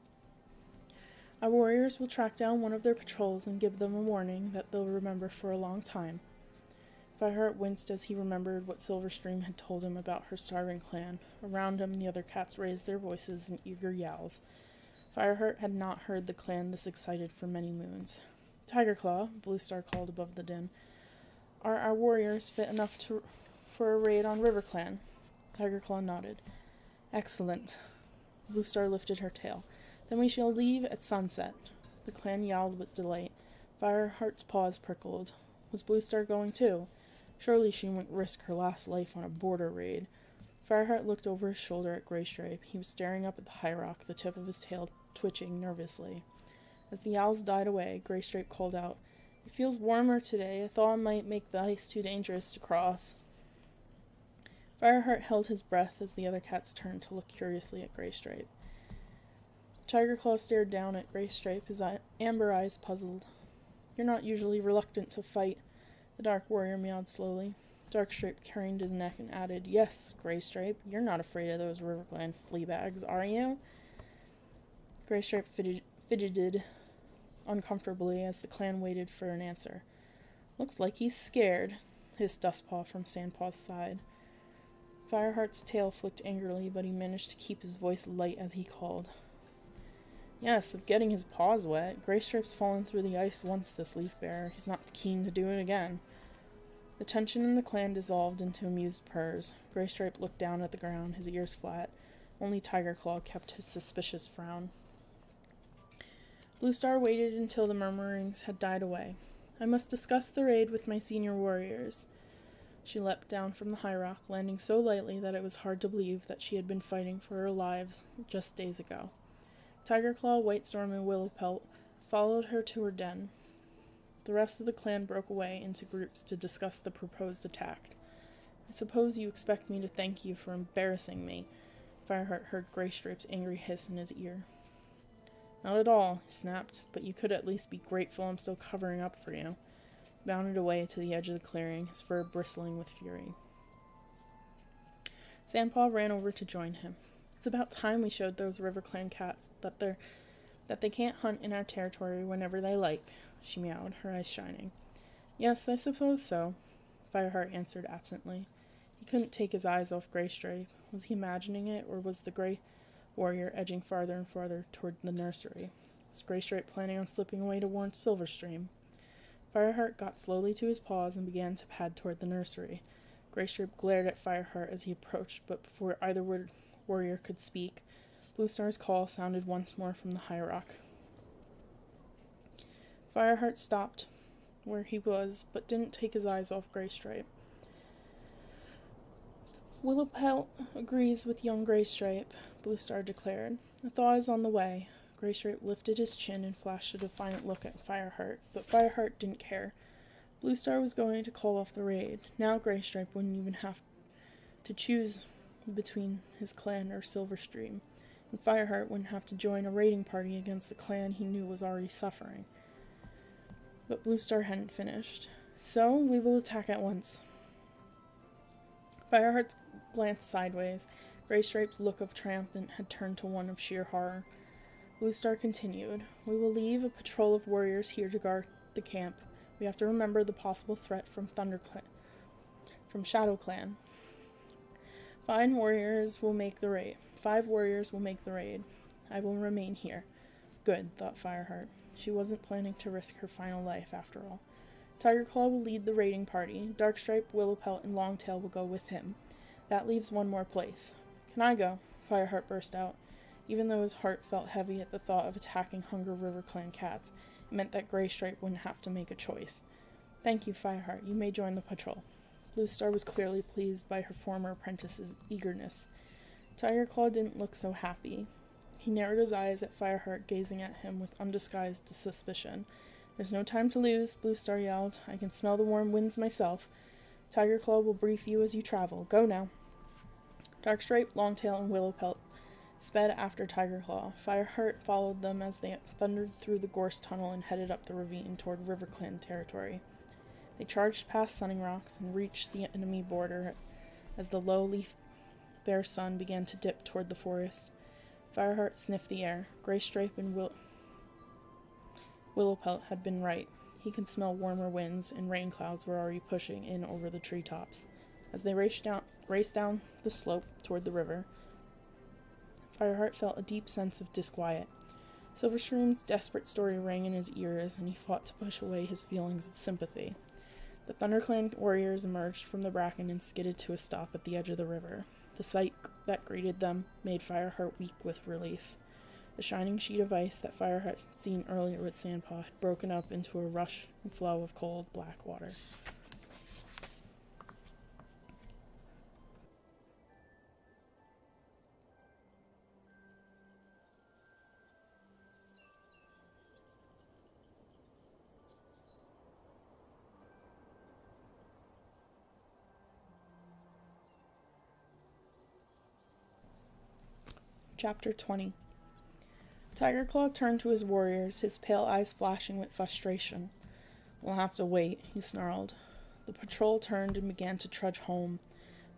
Our warriors will track down one of their patrols and give them a warning that they'll remember for a long time." Fireheart winced as he remembered what Silverstream had told him about her starving clan. Around him, the other cats raised their voices in eager yowls. Fireheart had not heard the clan this excited for many moons. "Tigerclaw," Bluestar called above the din, "are our warriors fit enough for a raid on River Clan?" Tigerclaw nodded. "Excellent." Bluestar lifted her tail. "Then we shall leave at sunset." The clan yowled with delight. Fireheart's paws prickled. Was Bluestar going too? Surely she wouldn't risk her last life on a border raid. Fireheart looked over his shoulder at Graystripe. He was staring up at the high rock, the tip of his tail twitching nervously. As the owls died away, Graystripe called out, "It feels warmer today. I thought I might make the ice too dangerous to cross." Fireheart held his breath as the other cats turned to look curiously at Graystripe. Tigerclaw stared down at Graystripe, his amber eyes puzzled. "You're not usually reluctant to fight," the dark warrior meowed slowly. Darkstripe craned his neck and added, "Yes, Graystripe, you're not afraid of those River Clan fleabags, are you?" Graystripe fidgeted uncomfortably as the clan waited for an answer. "Looks like he's scared," hissed Dustpaw from Sandpaw's side. Fireheart's tail flicked angrily, but he managed to keep his voice light as he called, Yes, of getting his paws wet. Graystripe's fallen through the ice once, this leaf bearer. He's not keen to do it again. The tension in the clan dissolved into amused purrs. Graystripe looked down at the ground, his ears flat. Only Tigerclaw kept his suspicious frown. Bluestar waited until the murmurings had died away. I must discuss the raid with my senior warriors. She leapt down from the high rock, landing so lightly that it was hard to believe that she had been fighting for her lives just days ago. Tigerclaw, Whitestorm, and Willowpelt followed her to her den. The rest of the clan broke away into groups to discuss the proposed attack. I suppose you expect me to thank you for embarrassing me. Fireheart heard Graystripe's angry hiss in his ear. Not at all, he snapped, but you could at least be grateful I'm still covering up for you. He bounded away to the edge of the clearing, his fur bristling with fury. Sandpaw ran over to join him. It's about time we showed those River Clan cats that they can't hunt in our territory whenever they like, she meowed, her eyes shining. Yes, I suppose so, Fireheart answered absently. He couldn't take his eyes off Graystripe. Was he imagining it, or was the gray warrior edging farther and farther toward the nursery? Was Graystripe planning on slipping away to warn Silverstream? Fireheart got slowly to his paws and began to pad toward the nursery. Graystripe glared at Fireheart as he approached, but before either warrior could speak, Bluestar's call sounded once more from the high rock. Fireheart stopped where he was, but didn't take his eyes off Graystripe. Willowpelt agrees with young Graystripe, Bluestar declared. A thaw is on the way. Graystripe lifted his chin and flashed a defiant look at Fireheart, but Fireheart didn't care. Bluestar was going to call off the raid. Now Graystripe wouldn't even have to choose between his clan or Silverstream, and Fireheart wouldn't have to join a raiding party against the clan he knew was already suffering. But Bluestar hadn't finished. So, we will attack at once. Fireheart glanced sideways. Graystripe's look of triumph had turned to one of sheer horror. Bluestar continued, We will leave a patrol of warriors here to guard the camp. We have to remember the possible threat from Shadow Clan. 5 warriors will make the raid. I will remain here. Good, thought Fireheart. She wasn't planning to risk her final life, after all. Tigerclaw will lead the raiding party. Darkstripe, Willowpelt, and Longtail will go with him. That leaves one more place. Can I go? Fireheart burst out. Even though his heart felt heavy at the thought of attacking Hunger River Clan cats, it meant that Graystripe wouldn't have to make a choice. Thank you, Fireheart. You may join the patrol. Bluestar was clearly pleased by her former apprentice's eagerness. Tigerclaw didn't look so happy. He narrowed his eyes at Fireheart, gazing at him with undisguised suspicion. There's no time to lose, Bluestar yelled. I can smell the warm winds myself. Tigerclaw will brief you as you travel. Go now. Darkstripe, Longtail, and Willowpelt sped after Tigerclaw. Fireheart followed them as they thundered through the gorse tunnel and headed up the ravine toward River Clan territory. They charged past Sunning Rocks and reached the enemy border as the low leaf bare sun began to dip toward the forest. Fireheart sniffed the air. Graystripe and Willowpelt had been right. He could smell warmer winds, and rain clouds were already pushing in over the treetops. As they raced down the slope toward the river, Fireheart felt a deep sense of disquiet. Silverstream's desperate story rang in his ears, and he fought to push away his feelings of sympathy. The ThunderClan warriors emerged from the bracken and skidded to a stop at the edge of the river. The sight that greeted them made Fireheart weak with relief. The shining sheet of ice that Fireheart had seen earlier with Sandpaw had broken up into a rush and flow of cold, black water. Chapter 20. Tigerclaw turned to his warriors, his pale eyes flashing with frustration. We'll have to wait, he snarled. The patrol turned and began to trudge home.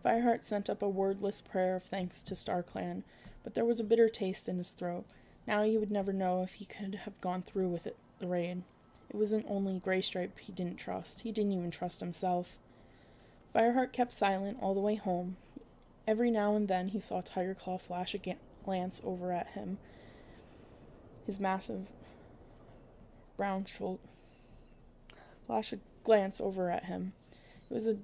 Fireheart sent up a wordless prayer of thanks to StarClan, but there was a bitter taste in his throat. Now he would never know if he could have gone through with the raid. It wasn't only Graystripe he didn't trust. He didn't even trust himself. Fireheart kept silent all the way home. Every now and then he saw Tigerclaw flash a glance over at him. his massive brown shoulder. Flashed a glance over at him. It was a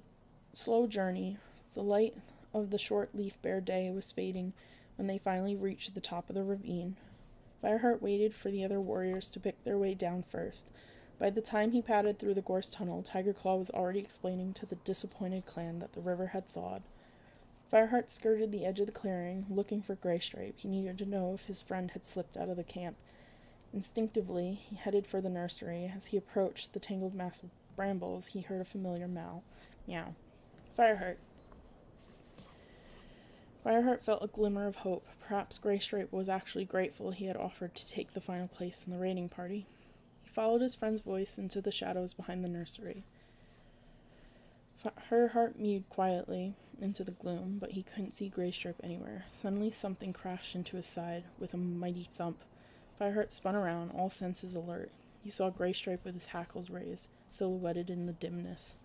slow journey. The light of the short leaf-bare day was fading when they finally reached the top of the ravine. Fireheart waited for the other warriors to pick their way down first. By the time he padded through the gorse tunnel, Tiger Claw was already explaining to the disappointed clan that the river had thawed. Fireheart skirted the edge of the clearing, looking for Greystripe. He needed to know if his friend had slipped out of the camp. Instinctively, he headed for the nursery. As he approached the tangled mass of brambles, he heard a familiar meow. Fireheart. Fireheart felt a glimmer of hope. Perhaps Greystripe was actually grateful he had offered to take the final place in the raiding party. He followed his friend's voice into the shadows behind the nursery. Her heart mewed quietly into the gloom, but he couldn't see Greystripe anywhere. Suddenly something crashed into his side with a mighty thump. Fireheart spun around, all senses alert. He saw Greystripe with his hackles raised, silhouetted in the dimness.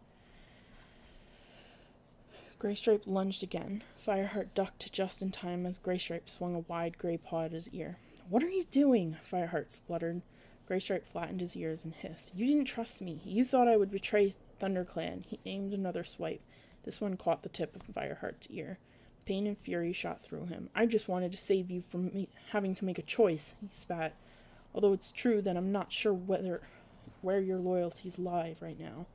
Greystripe lunged again. Fireheart ducked just in time as Greystripe swung a wide gray paw at his ear. "What are you doing?" Fireheart spluttered. Greystripe flattened his ears and hissed. "You didn't trust me. You thought I would betray ThunderClan." He aimed another swipe. This one caught the tip of Fireheart's ear. Pain and fury shot through him. "I just wanted to save you from me having to make a choice," he spat. "Although it's true that I'm not sure where your loyalties lie right now."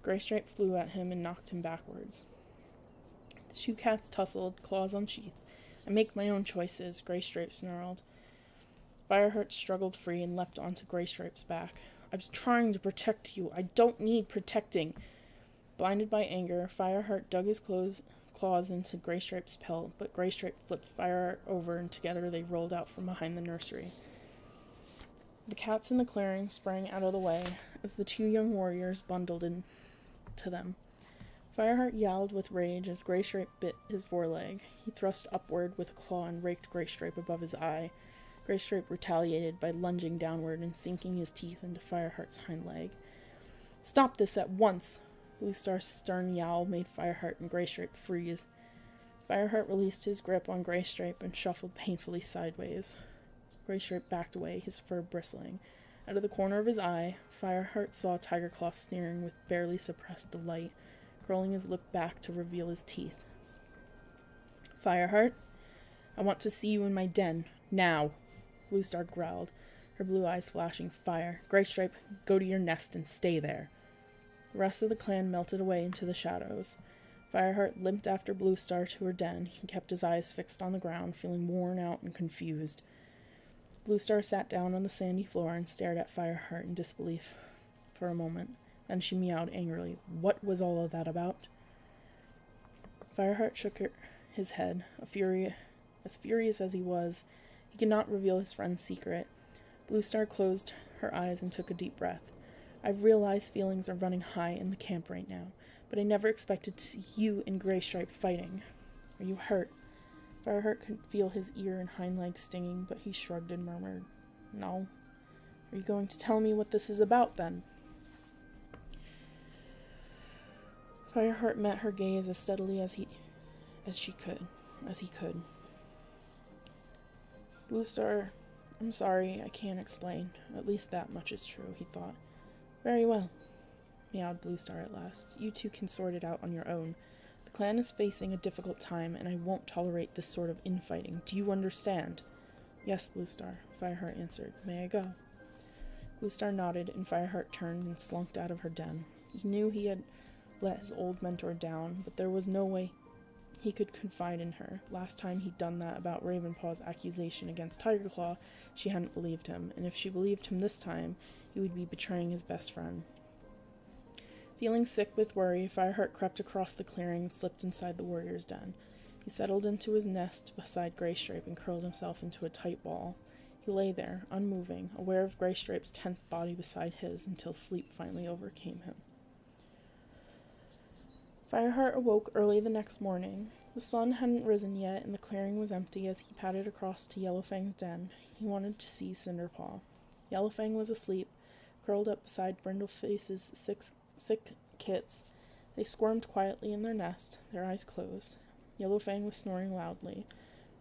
Greystripe flew at him and knocked him backwards. The two cats tussled, claws unsheathed. "I make my own choices," Greystripe snarled. Fireheart struggled free and leapt onto Greystripe's back. "I was trying to protect you. I don't need protecting." Blinded by anger, Fireheart dug his claws into Greystripe's pelt, but Greystripe flipped Fireheart over, and together they rolled out from behind the nursery. The cats in the clearing sprang out of the way as the two young warriors bundled into them. Fireheart yowled with rage as Greystripe bit his foreleg. He thrust upward with a claw and raked Greystripe above his eye. Greystripe retaliated by lunging downward and sinking his teeth into Fireheart's hind leg. "Stop this at once!" Bluestar's stern yowl made Fireheart and Greystripe freeze. Fireheart released his grip on Greystripe and shuffled painfully sideways. Greystripe backed away, his fur bristling. Out of the corner of his eye, Fireheart saw Tiger Claw sneering with barely suppressed delight, curling his lip back to reveal his teeth. "Fireheart, I want to see you in my den. Now!" Bluestar growled, her blue eyes flashing fire. "Greystripe, go to your nest and stay there." The rest of the clan melted away into the shadows. Fireheart limped after Bluestar to her den. He kept his eyes fixed on the ground, feeling worn out and confused. Bluestar sat down on the sandy floor and stared at Fireheart in disbelief for a moment. Then she meowed angrily. What was all of that about? Fireheart shook his head, as furious as he was. He could not reveal his friend's secret. Bluestar closed her eyes and took a deep breath. "I've realized feelings are running high in the camp right now, but I never expected to see you and Greystripe fighting. Are you hurt?" Fireheart could feel his ear and hind leg stinging, but he shrugged and murmured, "No." "Are you going to tell me what this is about, then?" Fireheart met her gaze as steadily as he could. "Bluestar, I'm sorry, I can't explain. At least that much is true," he thought. "Very well," meowed Bluestar at last. "You two can sort it out on your own. The clan is facing a difficult time, and I won't tolerate this sort of infighting. Do you understand?" "Yes, Bluestar," Fireheart answered. "May I go?" Bluestar nodded, and Fireheart turned and slunk out of her den. He knew he had let his old mentor down, but there was no way he could confide in her. Last time he'd done that about Ravenpaw's accusation against Tiger Claw, she hadn't believed him, and if she believed him this time, he would be betraying his best friend. Feeling sick with worry, Fireheart crept across the clearing and slipped inside the warrior's den. He settled into his nest beside Greystripe and curled himself into a tight ball. He lay there, unmoving, aware of Greystripe's tense body beside his, until sleep finally overcame him. Fireheart awoke early the next morning. The sun hadn't risen yet, and the clearing was empty as he padded across to Yellowfang's den. He wanted to see Cinderpaw. Yellowfang was asleep, curled up beside Brindleface's sick kits. They squirmed quietly in their nest, their eyes closed. Yellowfang was snoring loudly.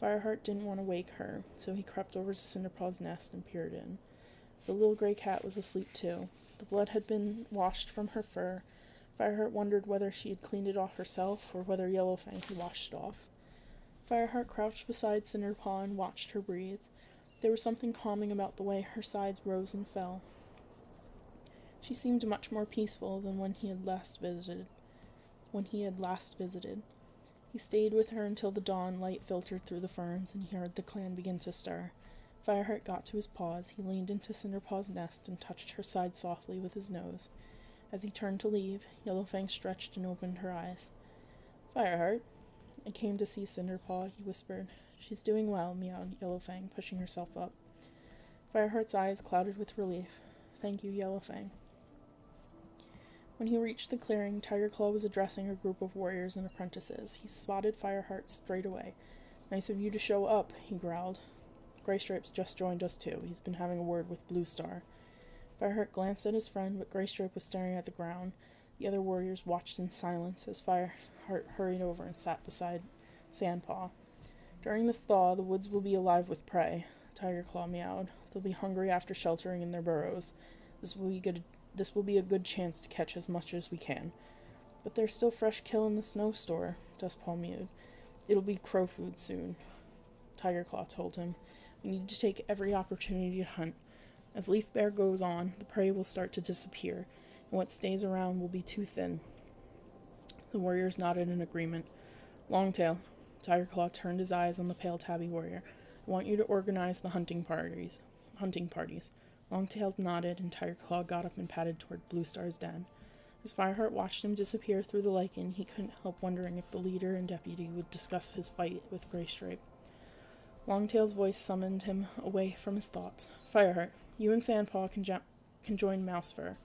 Fireheart didn't want to wake her, so he crept over to Cinderpaw's nest and peered in. The little gray cat was asleep too. The blood had been washed from her fur. Fireheart wondered whether she had cleaned it off herself or whether Yellowfang had washed it off. Fireheart crouched beside Cinderpaw and watched her breathe. There was something calming about the way her sides rose and fell. She seemed much more peaceful than when he had last visited. He stayed with her until the dawn light filtered through the ferns and he heard the clan begin to stir. Fireheart got to his paws. He leaned into Cinderpaw's nest and touched her side softly with his nose. As he turned to leave, Yellowfang stretched and opened her eyes. "Fireheart, I came to see Cinderpaw," he whispered. "She's doing well," meowed Yellowfang, pushing herself up. Fireheart's eyes clouded with relief. "Thank you, Yellowfang." When he reached the clearing, Tigerclaw was addressing a group of warriors and apprentices. He spotted Fireheart straight away. "Nice of you to show up," he growled. "Graystripe's just joined us too. He's been having a word with Bluestar." Fireheart glanced at his friend, but Graystripe was staring at the ground. The other warriors watched in silence as Fireheart hurried over and sat beside Sandpaw. "During this thaw, the woods will be alive with prey," Tigerclaw meowed. "They'll be hungry after sheltering in their burrows. This will be a good chance to catch as much as we can." "But there's still fresh kill in the snow store," Dustpaw mewed. "It'll be crow food soon," Tigerclaw told him. "We need to take every opportunity to hunt. As Leaf Bear goes on, the prey will start to disappear, and what stays around will be too thin." The warriors nodded in agreement. "Longtail," Tigerclaw turned his eyes on the pale tabby warrior. "I want you to organize the hunting parties. Longtail nodded, and Tigerclaw got up and padded toward Bluestar's den. As Fireheart watched him disappear through the lichen, he couldn't help wondering if the leader and deputy would discuss his fight with Graystripe. Longtail's voice summoned him away from his thoughts. "Fireheart, you and Sandpaw can join Mousefur.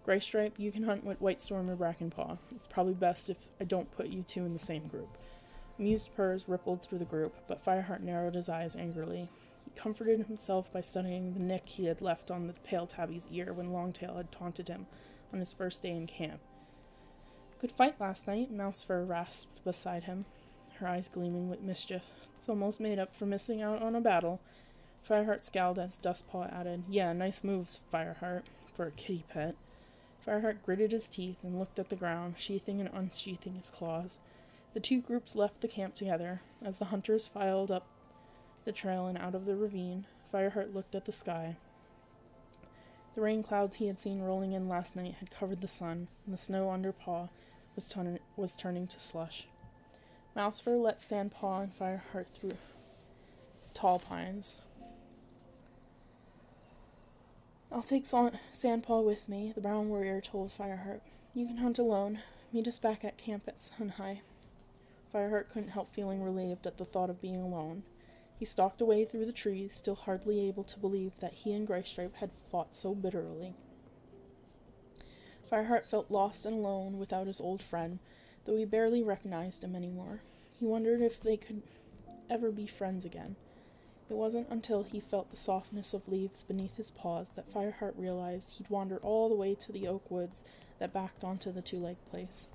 Graystripe, you can hunt with Whitestorm or Brackenpaw. It's probably best if I don't put you two in the same group." Amused purrs rippled through the group, but Fireheart narrowed his eyes angrily. He comforted himself by studying the nick he had left on the pale tabby's ear when Longtail had taunted him on his first day in camp. "Good fight last night," Mousefur rasped beside him, her eyes gleaming with mischief. "It's almost made up for missing out on a battle." Fireheart scowled as Dustpaw added, "Yeah, nice moves, Fireheart, for a kitty pet." Fireheart gritted his teeth and looked at the ground, sheathing and unsheathing his claws. The two groups left the camp together. As the hunters filed up the trail and out of the ravine, Fireheart looked at the sky. The rain clouds he had seen rolling in last night had covered the sun, and the snow under Paw was turning to slush. Mousefur let Sandpaw and Fireheart through tall pines. "I'll take Sandpaw with me," the brown warrior told Fireheart. "You can hunt alone. Meet us back at camp at Sunhigh." Fireheart couldn't help feeling relieved at the thought of being alone. He stalked away through the trees, still hardly able to believe that he and Graystripe had fought so bitterly. Fireheart felt lost and alone without his old friend, though he barely recognized him anymore. He wondered if they could ever be friends again. It wasn't until he felt the softness of leaves beneath his paws that Fireheart realized he'd wandered all the way to the oak woods that backed onto the two-leg place.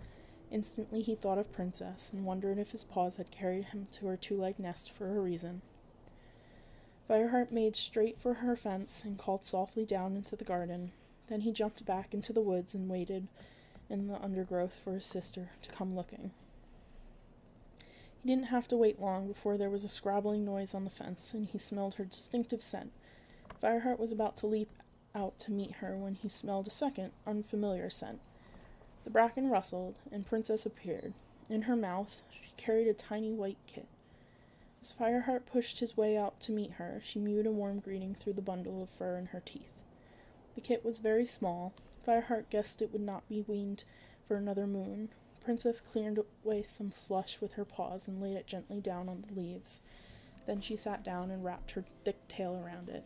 Instantly he thought of Princess, and wondered if his paws had carried him to her two-leg nest for a reason. Fireheart made straight for her fence and called softly down into the garden. Then he jumped back into the woods and waited in the undergrowth for his sister to come looking. He didn't have to wait long before there was a scrabbling noise on the fence, and he smelled her distinctive scent. Fireheart was about to leap out to meet her when he smelled a second, unfamiliar scent. The bracken rustled, and Princess appeared. In her mouth, she carried a tiny white kit. As Fireheart pushed his way out to meet her, she mewed a warm greeting through the bundle of fur in her teeth. The kit was very small. Fireheart guessed it would not be weaned for another moon. Princess cleared away some slush with her paws and laid it gently down on the leaves. Then she sat down and wrapped her thick tail around it.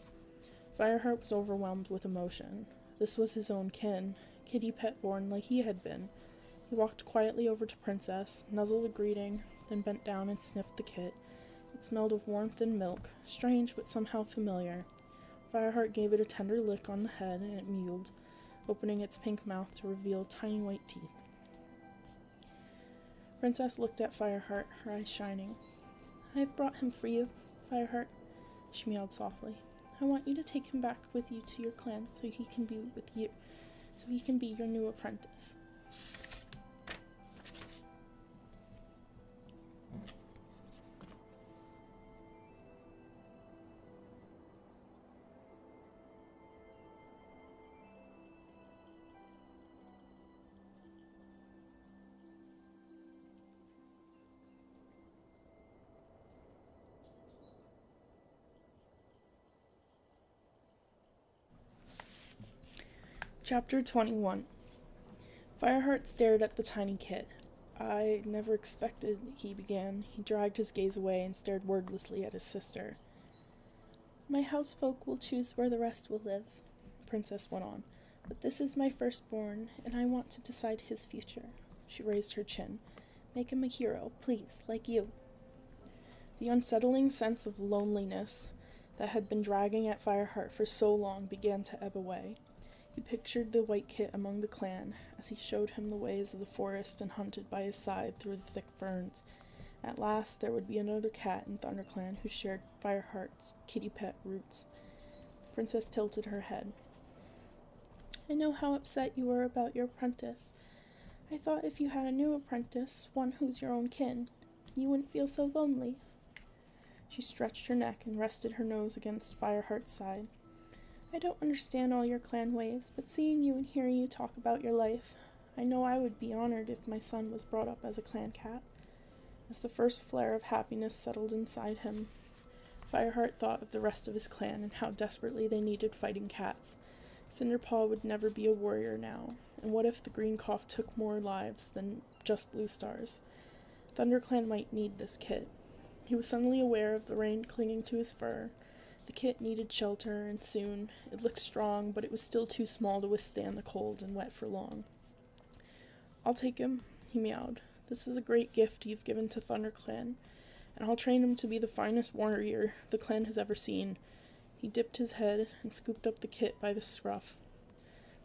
Fireheart was overwhelmed with emotion. This was his own kin, kitty pet born like he had been. He walked quietly over to Princess, nuzzled a greeting, then bent down and sniffed the kit. It smelled of warmth and milk, strange but somehow familiar. Fireheart gave it a tender lick on the head, and it mewed, opening its pink mouth to reveal tiny white teeth. Princess looked at Fireheart, her eyes shining. I have brought him for you, Fireheart, she meowed softly. I want you to take him back with you to your clan so he can be with you, so he can be your new apprentice. Chapter 21. Fireheart stared at the tiny kit. I never expected, he began. He dragged his gaze away and stared wordlessly at his sister. My housefolk will choose where the rest will live, the princess went on. But this is my firstborn, and I want to decide his future. She raised her chin. Make him a hero, please, like you. The unsettling sense of loneliness that had been dragging at Fireheart for so long began to ebb away. He pictured the white kit among the clan as he showed him the ways of the forest and hunted by his side through the thick ferns. At last there would be another cat in ThunderClan who shared Fireheart's kitty pet roots. The princess tilted her head. I know how upset you were about your apprentice. I thought if you had a new apprentice, one who's your own kin, you wouldn't feel so lonely. She stretched her neck and rested her nose against Fireheart's side. I don't understand all your clan ways, but seeing you and hearing you talk about your life, I know I would be honored if my son was brought up as a clan cat. As the first flare of happiness settled inside him, Fireheart thought of the rest of his clan and how desperately they needed fighting cats. Cinderpaw would never be a warrior now, and what if the green cough took more lives than just blue stars? ThunderClan might need this kit. He was suddenly aware of the rain clinging to his fur. The kit needed shelter, and soon. It looked strong, but it was still too small to withstand the cold and wet for long. I'll take him, he meowed. This is a great gift you've given to ThunderClan, and I'll train him to be the finest warrior the clan has ever seen. He dipped his head and scooped up the kit by the scruff.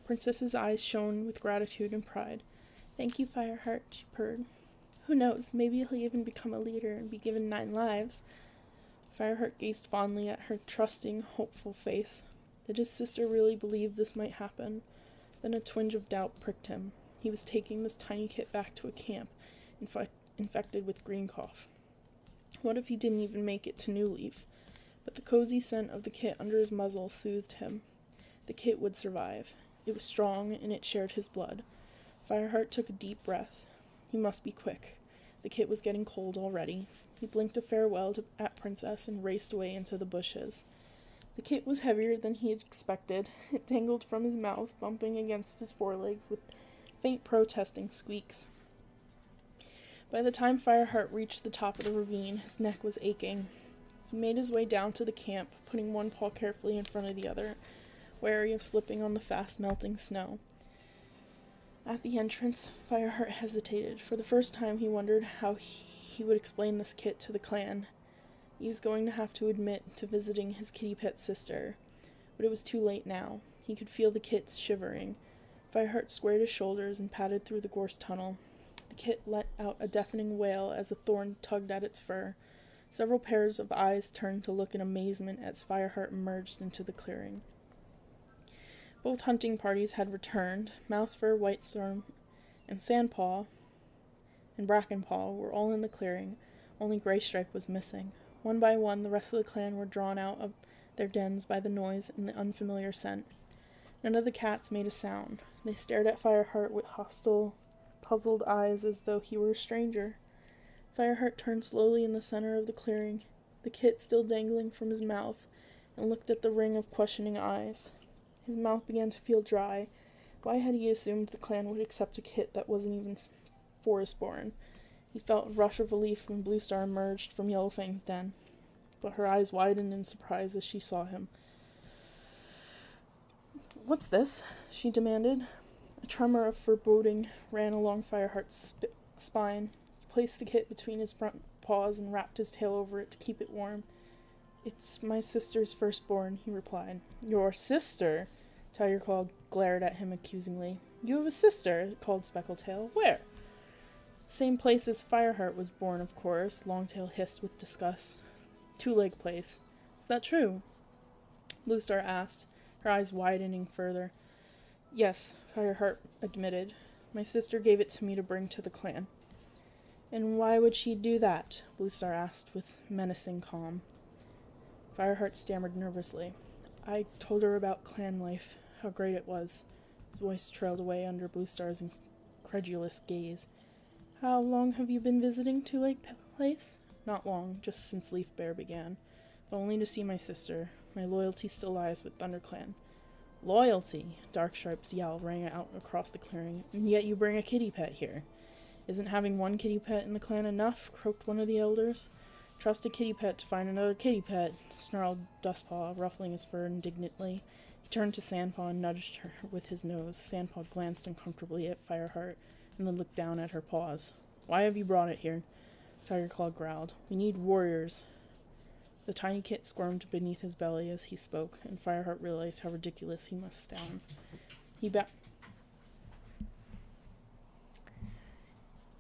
Princess's eyes shone with gratitude and pride. Thank you, Fireheart, she purred. Who knows, maybe he'll even become a leader and be given 9 lives. Fireheart gazed fondly at her trusting, hopeful face. Did his sister really believe this might happen? Then a twinge of doubt pricked him. He was taking this tiny kit back to a camp, infected with green cough. What if he didn't even make it to New Leaf? But the cozy scent of the kit under his muzzle soothed him. The kit would survive. It was strong, and it shared his blood. Fireheart took a deep breath. He must be quick. The kit was getting cold already. He blinked a farewell at Princess and raced away into the bushes. The kit was heavier than he had expected. It dangled from his mouth, bumping against his forelegs with faint protesting squeaks. By the time Fireheart reached the top of the ravine, his neck was aching. He made his way down to the camp, putting one paw carefully in front of the other, wary of slipping on the fast-melting snow. At the entrance, Fireheart hesitated. For the first time, he wondered how he would explain this kit to the clan. He was going to have to admit to visiting his kitty pet sister, but it was too late now. He could feel the kit shivering. Fireheart squared his shoulders and padded through the gorse tunnel. The kit let out a deafening wail as a thorn tugged at its fur. Several pairs of eyes turned to look in amazement as Fireheart emerged into the clearing. Both hunting parties had returned. Mousefur, Whitestorm, and Sandpaw and Brackenpaw were all in the clearing. Only Greystripe was missing. One by one, the rest of the clan were drawn out of their dens by the noise and the unfamiliar scent. None of the cats made a sound. They stared at Fireheart with hostile, puzzled eyes as though he were a stranger. Fireheart turned slowly in the center of the clearing, the kit still dangling from his mouth, and looked at the ring of questioning eyes. His mouth began to feel dry. Why had he assumed the clan would accept a kit that wasn't even forest-born? He felt a rush of relief when Bluestar emerged from Yellowfang's den, but her eyes widened in surprise as she saw him. "What's this?" she demanded. A tremor of foreboding ran along Fireheart's spine. He placed the kit between his front paws and wrapped his tail over it to keep it warm. "It's my sister's firstborn," he replied. "Your sister?" Tigerclaw glared at him accusingly. "You have a sister?" called Speckletail. "Where?" Same place as Fireheart was born, of course, Longtail hissed with disgust. Two-Leg Place. Is that true? Bluestar asked, her eyes widening further. Yes, Fireheart admitted. My sister gave it to me to bring to the clan. And why would she do that? Bluestar asked with menacing calm. Fireheart stammered nervously. I told her about clan life, how great it was. His voice trailed away under Bluestar's incredulous gaze. How long have you been visiting Two-Leg Place? Not long, just since Leaf Bear began. But only to see my sister. My loyalty still lies with ThunderClan. Loyalty! Darkstripe's yell rang out across the clearing. And yet you bring a kitty pet here. Isn't having one kitty pet in the clan enough? Croaked one of the elders. Trust a kitty pet to find another kitty pet, snarled Dustpaw, ruffling his fur indignantly. He turned to Sandpaw and nudged her with his nose. Sandpaw glanced uncomfortably at Fireheart, and then looked down at her paws. Why have you brought it here? Tigerclaw growled. We need warriors. The tiny kit squirmed beneath his belly as he spoke, and Fireheart realized how ridiculous he must sound. He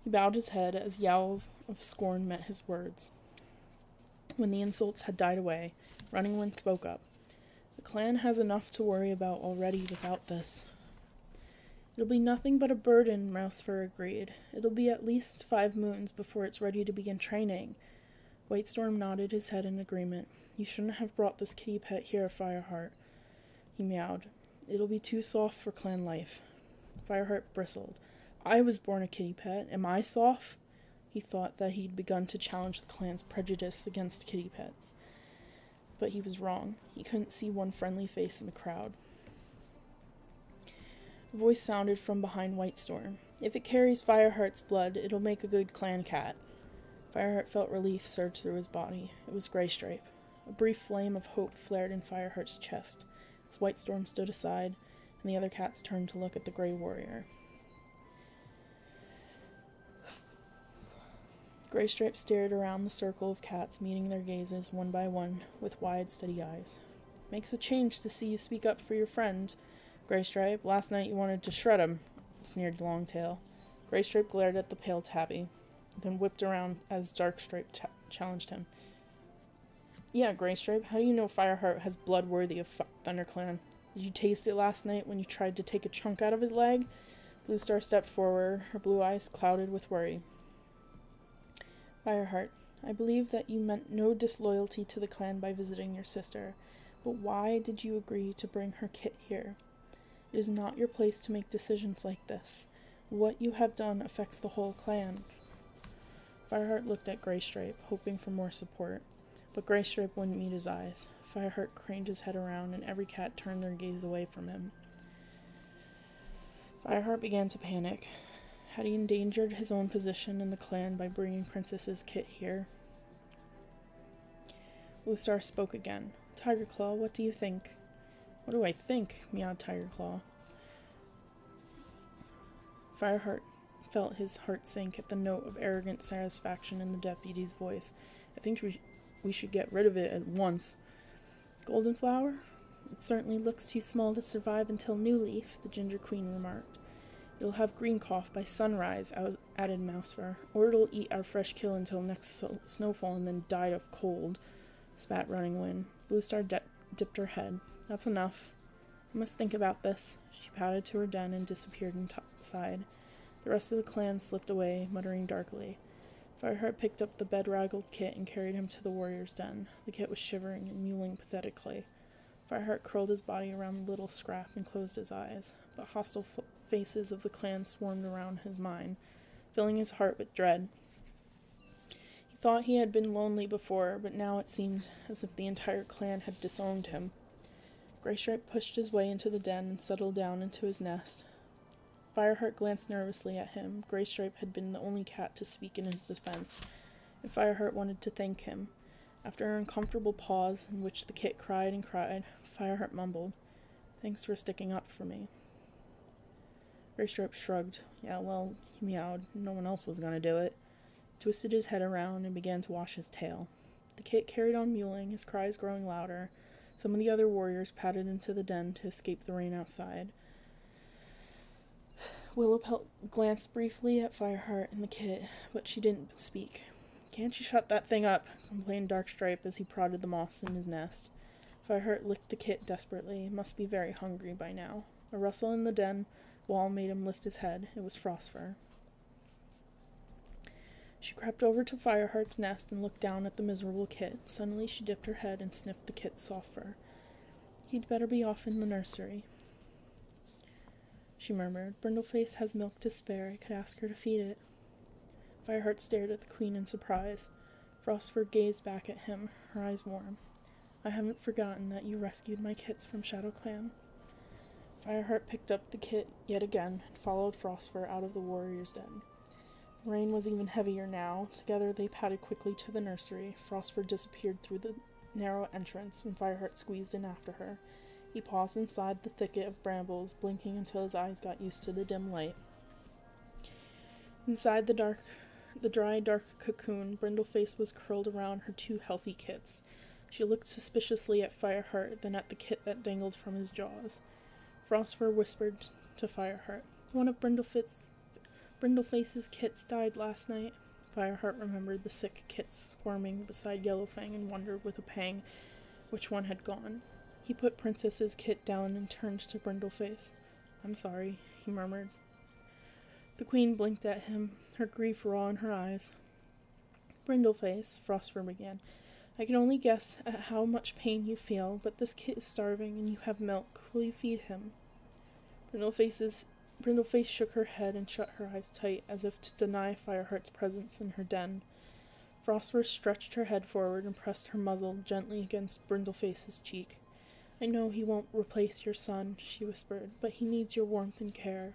bowed his head as yowls of scorn met his words. When the insults had died away, Running Wind spoke up. The clan has enough to worry about already without this. It'll be nothing but a burden, Mousefur agreed. It'll be at least 5 moons before it's ready to begin training. Whitestorm nodded his head in agreement. You shouldn't have brought this kitty pet here, Fireheart, he meowed. It'll be too soft for clan life. Fireheart bristled. I was born a kitty pet. Am I soft? He thought that he'd begun to challenge the clan's prejudice against kitty pets. But he was wrong. He couldn't see one friendly face in the crowd. A voice sounded from behind Whitestorm. If it carries Fireheart's blood, it'll make a good clan cat. Fireheart felt relief surge through his body. It was Graystripe. A brief flame of hope flared in Fireheart's chest as Whitestorm stood aside, and the other cats turned to look at the Grey Warrior. Graystripe stared around the circle of cats, meeting their gazes one by one with wide, steady eyes. Makes a change to see you speak up for your friend, Graystripe. Last night you wanted to shred him, sneered Longtail. Graystripe glared at the pale tabby, then whipped around as Darkstripe challenged him. Yeah, Graystripe, how do you know Fireheart has blood worthy of ThunderClan? Did you taste it last night when you tried to take a chunk out of his leg? Bluestar stepped forward, her blue eyes clouded with worry. Fireheart, I believe that you meant no disloyalty to the clan by visiting your sister, but why did you agree to bring her kit here? It is not your place to make decisions like this. What you have done affects the whole clan. Fireheart looked at Graystripe, hoping for more support, but Graystripe wouldn't meet his eyes. Fireheart craned his head around, and every cat turned their gaze away from him. Fireheart began to panic. Had he endangered his own position in the clan by bringing Princess's kit here? Bluestar spoke again. Tigerclaw, what do you think? What do I think? Meowed Tigerclaw. Fireheart felt his heart sink at the note of arrogant satisfaction in the deputy's voice. I think we should get rid of it at once. Golden Flower? It certainly looks too small to survive until New Leaf, the Ginger Queen remarked. It'll have green cough by sunrise, added Mousefur, or it'll eat our fresh kill until next snowfall and then die of cold, spat Running Wind. Bluestar dipped her head. That's enough. I must think about this. She padded to her den and disappeared inside. The rest of the clan slipped away, muttering darkly. Fireheart picked up the bedraggled kit and carried him to the warrior's den. The kit was shivering and mewling pathetically. Fireheart curled his body around the little scrap and closed his eyes, but hostile faces of the clan swarmed around his mind, filling his heart with dread. He thought he had been lonely before, but now it seemed as if the entire clan had disowned him. Graystripe pushed his way into the den and settled down into his nest. Fireheart glanced nervously at him. Graystripe had been the only cat to speak in his defense, and Fireheart wanted to thank him. After an uncomfortable pause, in which the kit cried and cried, Fireheart mumbled, "Thanks for sticking up for me." Graystripe shrugged. Yeah, well, he meowed. No one else was going to do it. Twisted his head around and began to wash his tail. The kit carried on mewling, his cries growing louder. Some of the other warriors padded into the den to escape the rain outside. Willowpelt glanced briefly at Fireheart and the kit, but she didn't speak. "Can't you shut that thing up?" complained Darkstripe as he prodded the moss in his nest. Fireheart licked the kit desperately. He must be very hungry by now. A rustle in the den wall made him lift his head. It was Frostfur. She crept over to Fireheart's nest and looked down at the miserable kit. Suddenly she dipped her head and sniffed the kit's soft fur. "He'd better be off in the nursery," she murmured. "Brindleface has milk to spare. I could ask her to feed it." Fireheart stared at the queen in surprise. Frostfur gazed back at him, her eyes warm. "I haven't forgotten that you rescued my kits from ShadowClan." Fireheart picked up the kit yet again and followed Frostfur out of the warrior's den. The rain was even heavier now. Together they padded quickly to the nursery. Frostfur disappeared through the narrow entrance, and Fireheart squeezed in after her. He paused inside the thicket of brambles, blinking until his eyes got used to the dim light. Inside the dry, dark cocoon, Brindleface was curled around her two healthy kits. She looked suspiciously at Fireheart, then at the kit that dangled from his jaws. Frostfur whispered to Fireheart, "One of Brindleface's kits died last night." Fireheart remembered the sick kits squirming beside Yellowfang and wondered with a pang which one had gone. He put Princess's kit down and turned to Brindleface. "I'm sorry," he murmured. The queen blinked at him, her grief raw in her eyes. "Brindleface," Frostfur began, "I can only guess at how much pain you feel, but this kit is starving and you have milk. Will you feed him?" Brindleface shook her head and shut her eyes tight, as if to deny Fireheart's presence in her den. Frostfur stretched her head forward and pressed her muzzle gently against Brindleface's cheek. "I know he won't replace your son," she whispered, "but he needs your warmth and care."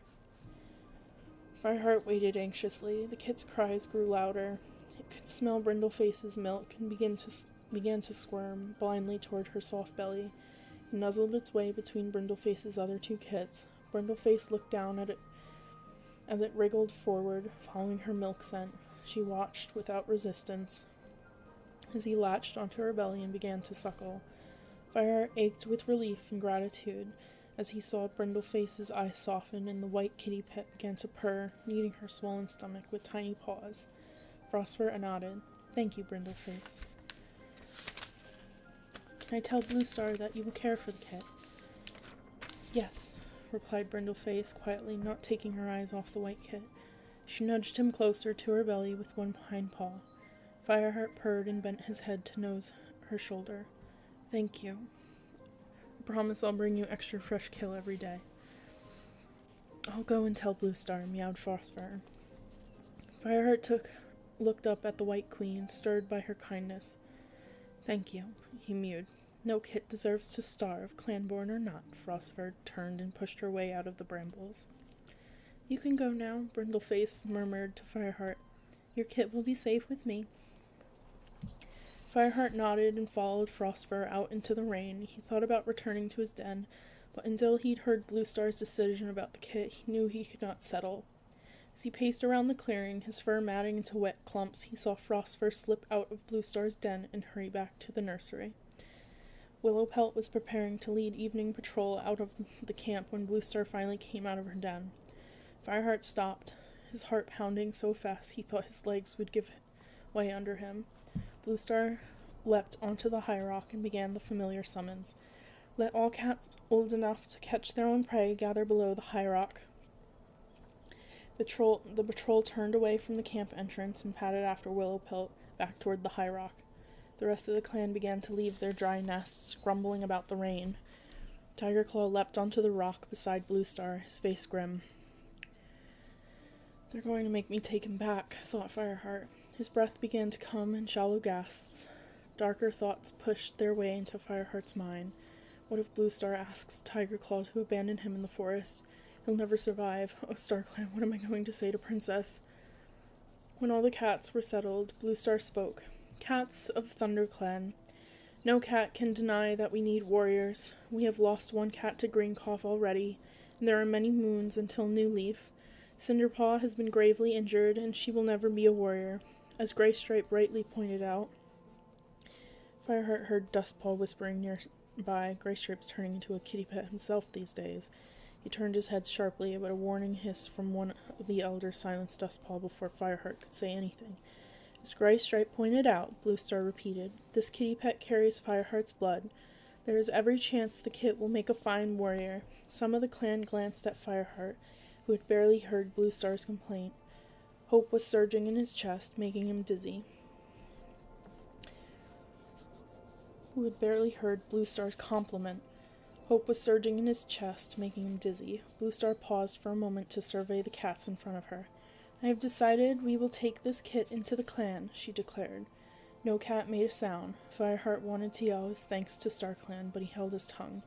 Fireheart waited anxiously. The kit's cries grew louder. It could smell Brindleface's milk and began to squirm blindly toward her soft belly. It nuzzled its way between Brindleface's other two kits. Brindleface looked down at it as it wriggled forward, following her milk scent. She watched without resistance as he latched onto her belly and began to suckle. Fireheart ached with relief and gratitude as he saw Brindleface's eyes soften and the white kitty pet began to purr, kneading her swollen stomach with tiny paws. Frostfur nodded. "Thank you, Brindleface." "Can I tell Bluestar that you will care for the kit?" "Yes," replied Brindleface quietly, not taking her eyes off the white kit. She nudged him closer to her belly with one hind paw. Fireheart purred and bent his head to nose her shoulder. "Thank you. I promise I'll bring you extra fresh kill every day." "I'll go and tell Bluestar," meowed Frostfur. Fireheart looked up at the White Queen, stirred by her kindness. "Thank you," he mewed. "No kit deserves to starve, clanborn or not." Frostfur turned and pushed her way out of the brambles. "You can go now," Brindleface murmured to Fireheart. "Your kit will be safe with me." Fireheart nodded and followed Frostfur out into the rain. He thought about returning to his den, but until he'd heard Bluestar's decision about the kit, he knew he could not settle. As he paced around the clearing, his fur matting into wet clumps, he saw Frostfur slip out of Bluestar's den and hurry back to the nursery. Willowpelt was preparing to lead evening patrol out of the camp when Bluestar finally came out of her den. Fireheart stopped, his heart pounding so fast he thought his legs would give way under him. Bluestar leapt onto the high rock and began the familiar summons. "Let all cats old enough to catch their own prey gather below the high rock." The patrol turned away from the camp entrance and padded after Willowpelt back toward the high rock. The rest of the clan began to leave their dry nests, grumbling about the rain. Tigerclaw leapt onto the rock beside Bluestar, his face grim. "They're going to make me take him back," thought Fireheart. His breath began to come in shallow gasps. Darker thoughts pushed their way into Fireheart's mind. What if Bluestar asks Tigerclaw to abandon him in the forest? He'll never survive. Oh, StarClan, what am I going to say to Princess? When all the cats were settled, Bluestar spoke. "Cats of ThunderClan, no cat can deny that we need warriors. We have lost one cat to Greencough already, and there are many moons until New Leaf. Cinderpaw has been gravely injured, and she will never be a warrior, as Greystripe rightly pointed out." Fireheart heard Dustpaw whispering nearby. Greystripe's turning into a kitty pet himself these days. He turned his head sharply, but a warning hiss from one of the elders silenced Dustpaw before Fireheart could say anything. As Gray Stripe pointed out, Bluestar repeated, "This kitty pet carries Fireheart's blood. There is every chance the kit will make a fine warrior." Some of the clan glanced at Fireheart, who had barely heard Bluestar's complaint. Hope was surging in his chest, making him dizzy. Who had barely heard Bluestar's compliment. Hope was surging in his chest, making him dizzy. Bluestar paused for a moment to survey the cats in front of her. "I have decided we will take this kit into the clan," she declared. No cat made a sound. Fireheart wanted to yell his thanks to StarClan, but he held his tongue.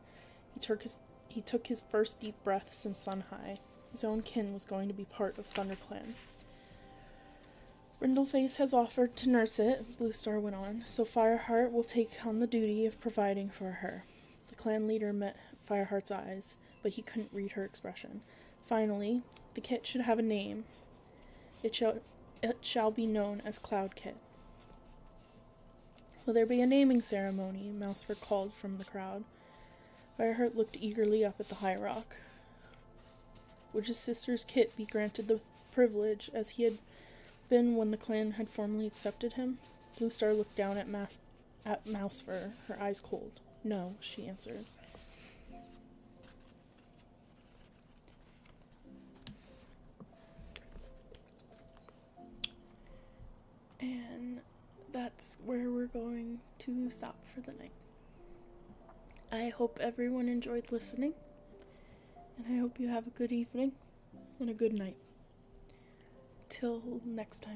He took his first deep breath since Sun High. His own kin was going to be part of ThunderClan. "Brindleface has offered to nurse it," Bluestar went on, "so Fireheart will take on the duty of providing for her." The clan leader met Fireheart's eyes, but he couldn't read her expression. Finally, "The kit should have a name. It shall be known as Cloud Kit." "Will there be a naming ceremony?" Mousefur called from the crowd. Fireheart looked eagerly up at the high rock. Would his sister's kit be granted the privilege, as he had been when the clan had formally accepted him? Bluestar looked down at Mousefur, her eyes cold. "No," she answered. And that's where we're going to stop for the night. I hope everyone enjoyed listening, and I hope you have a good evening and a good night. Till next time.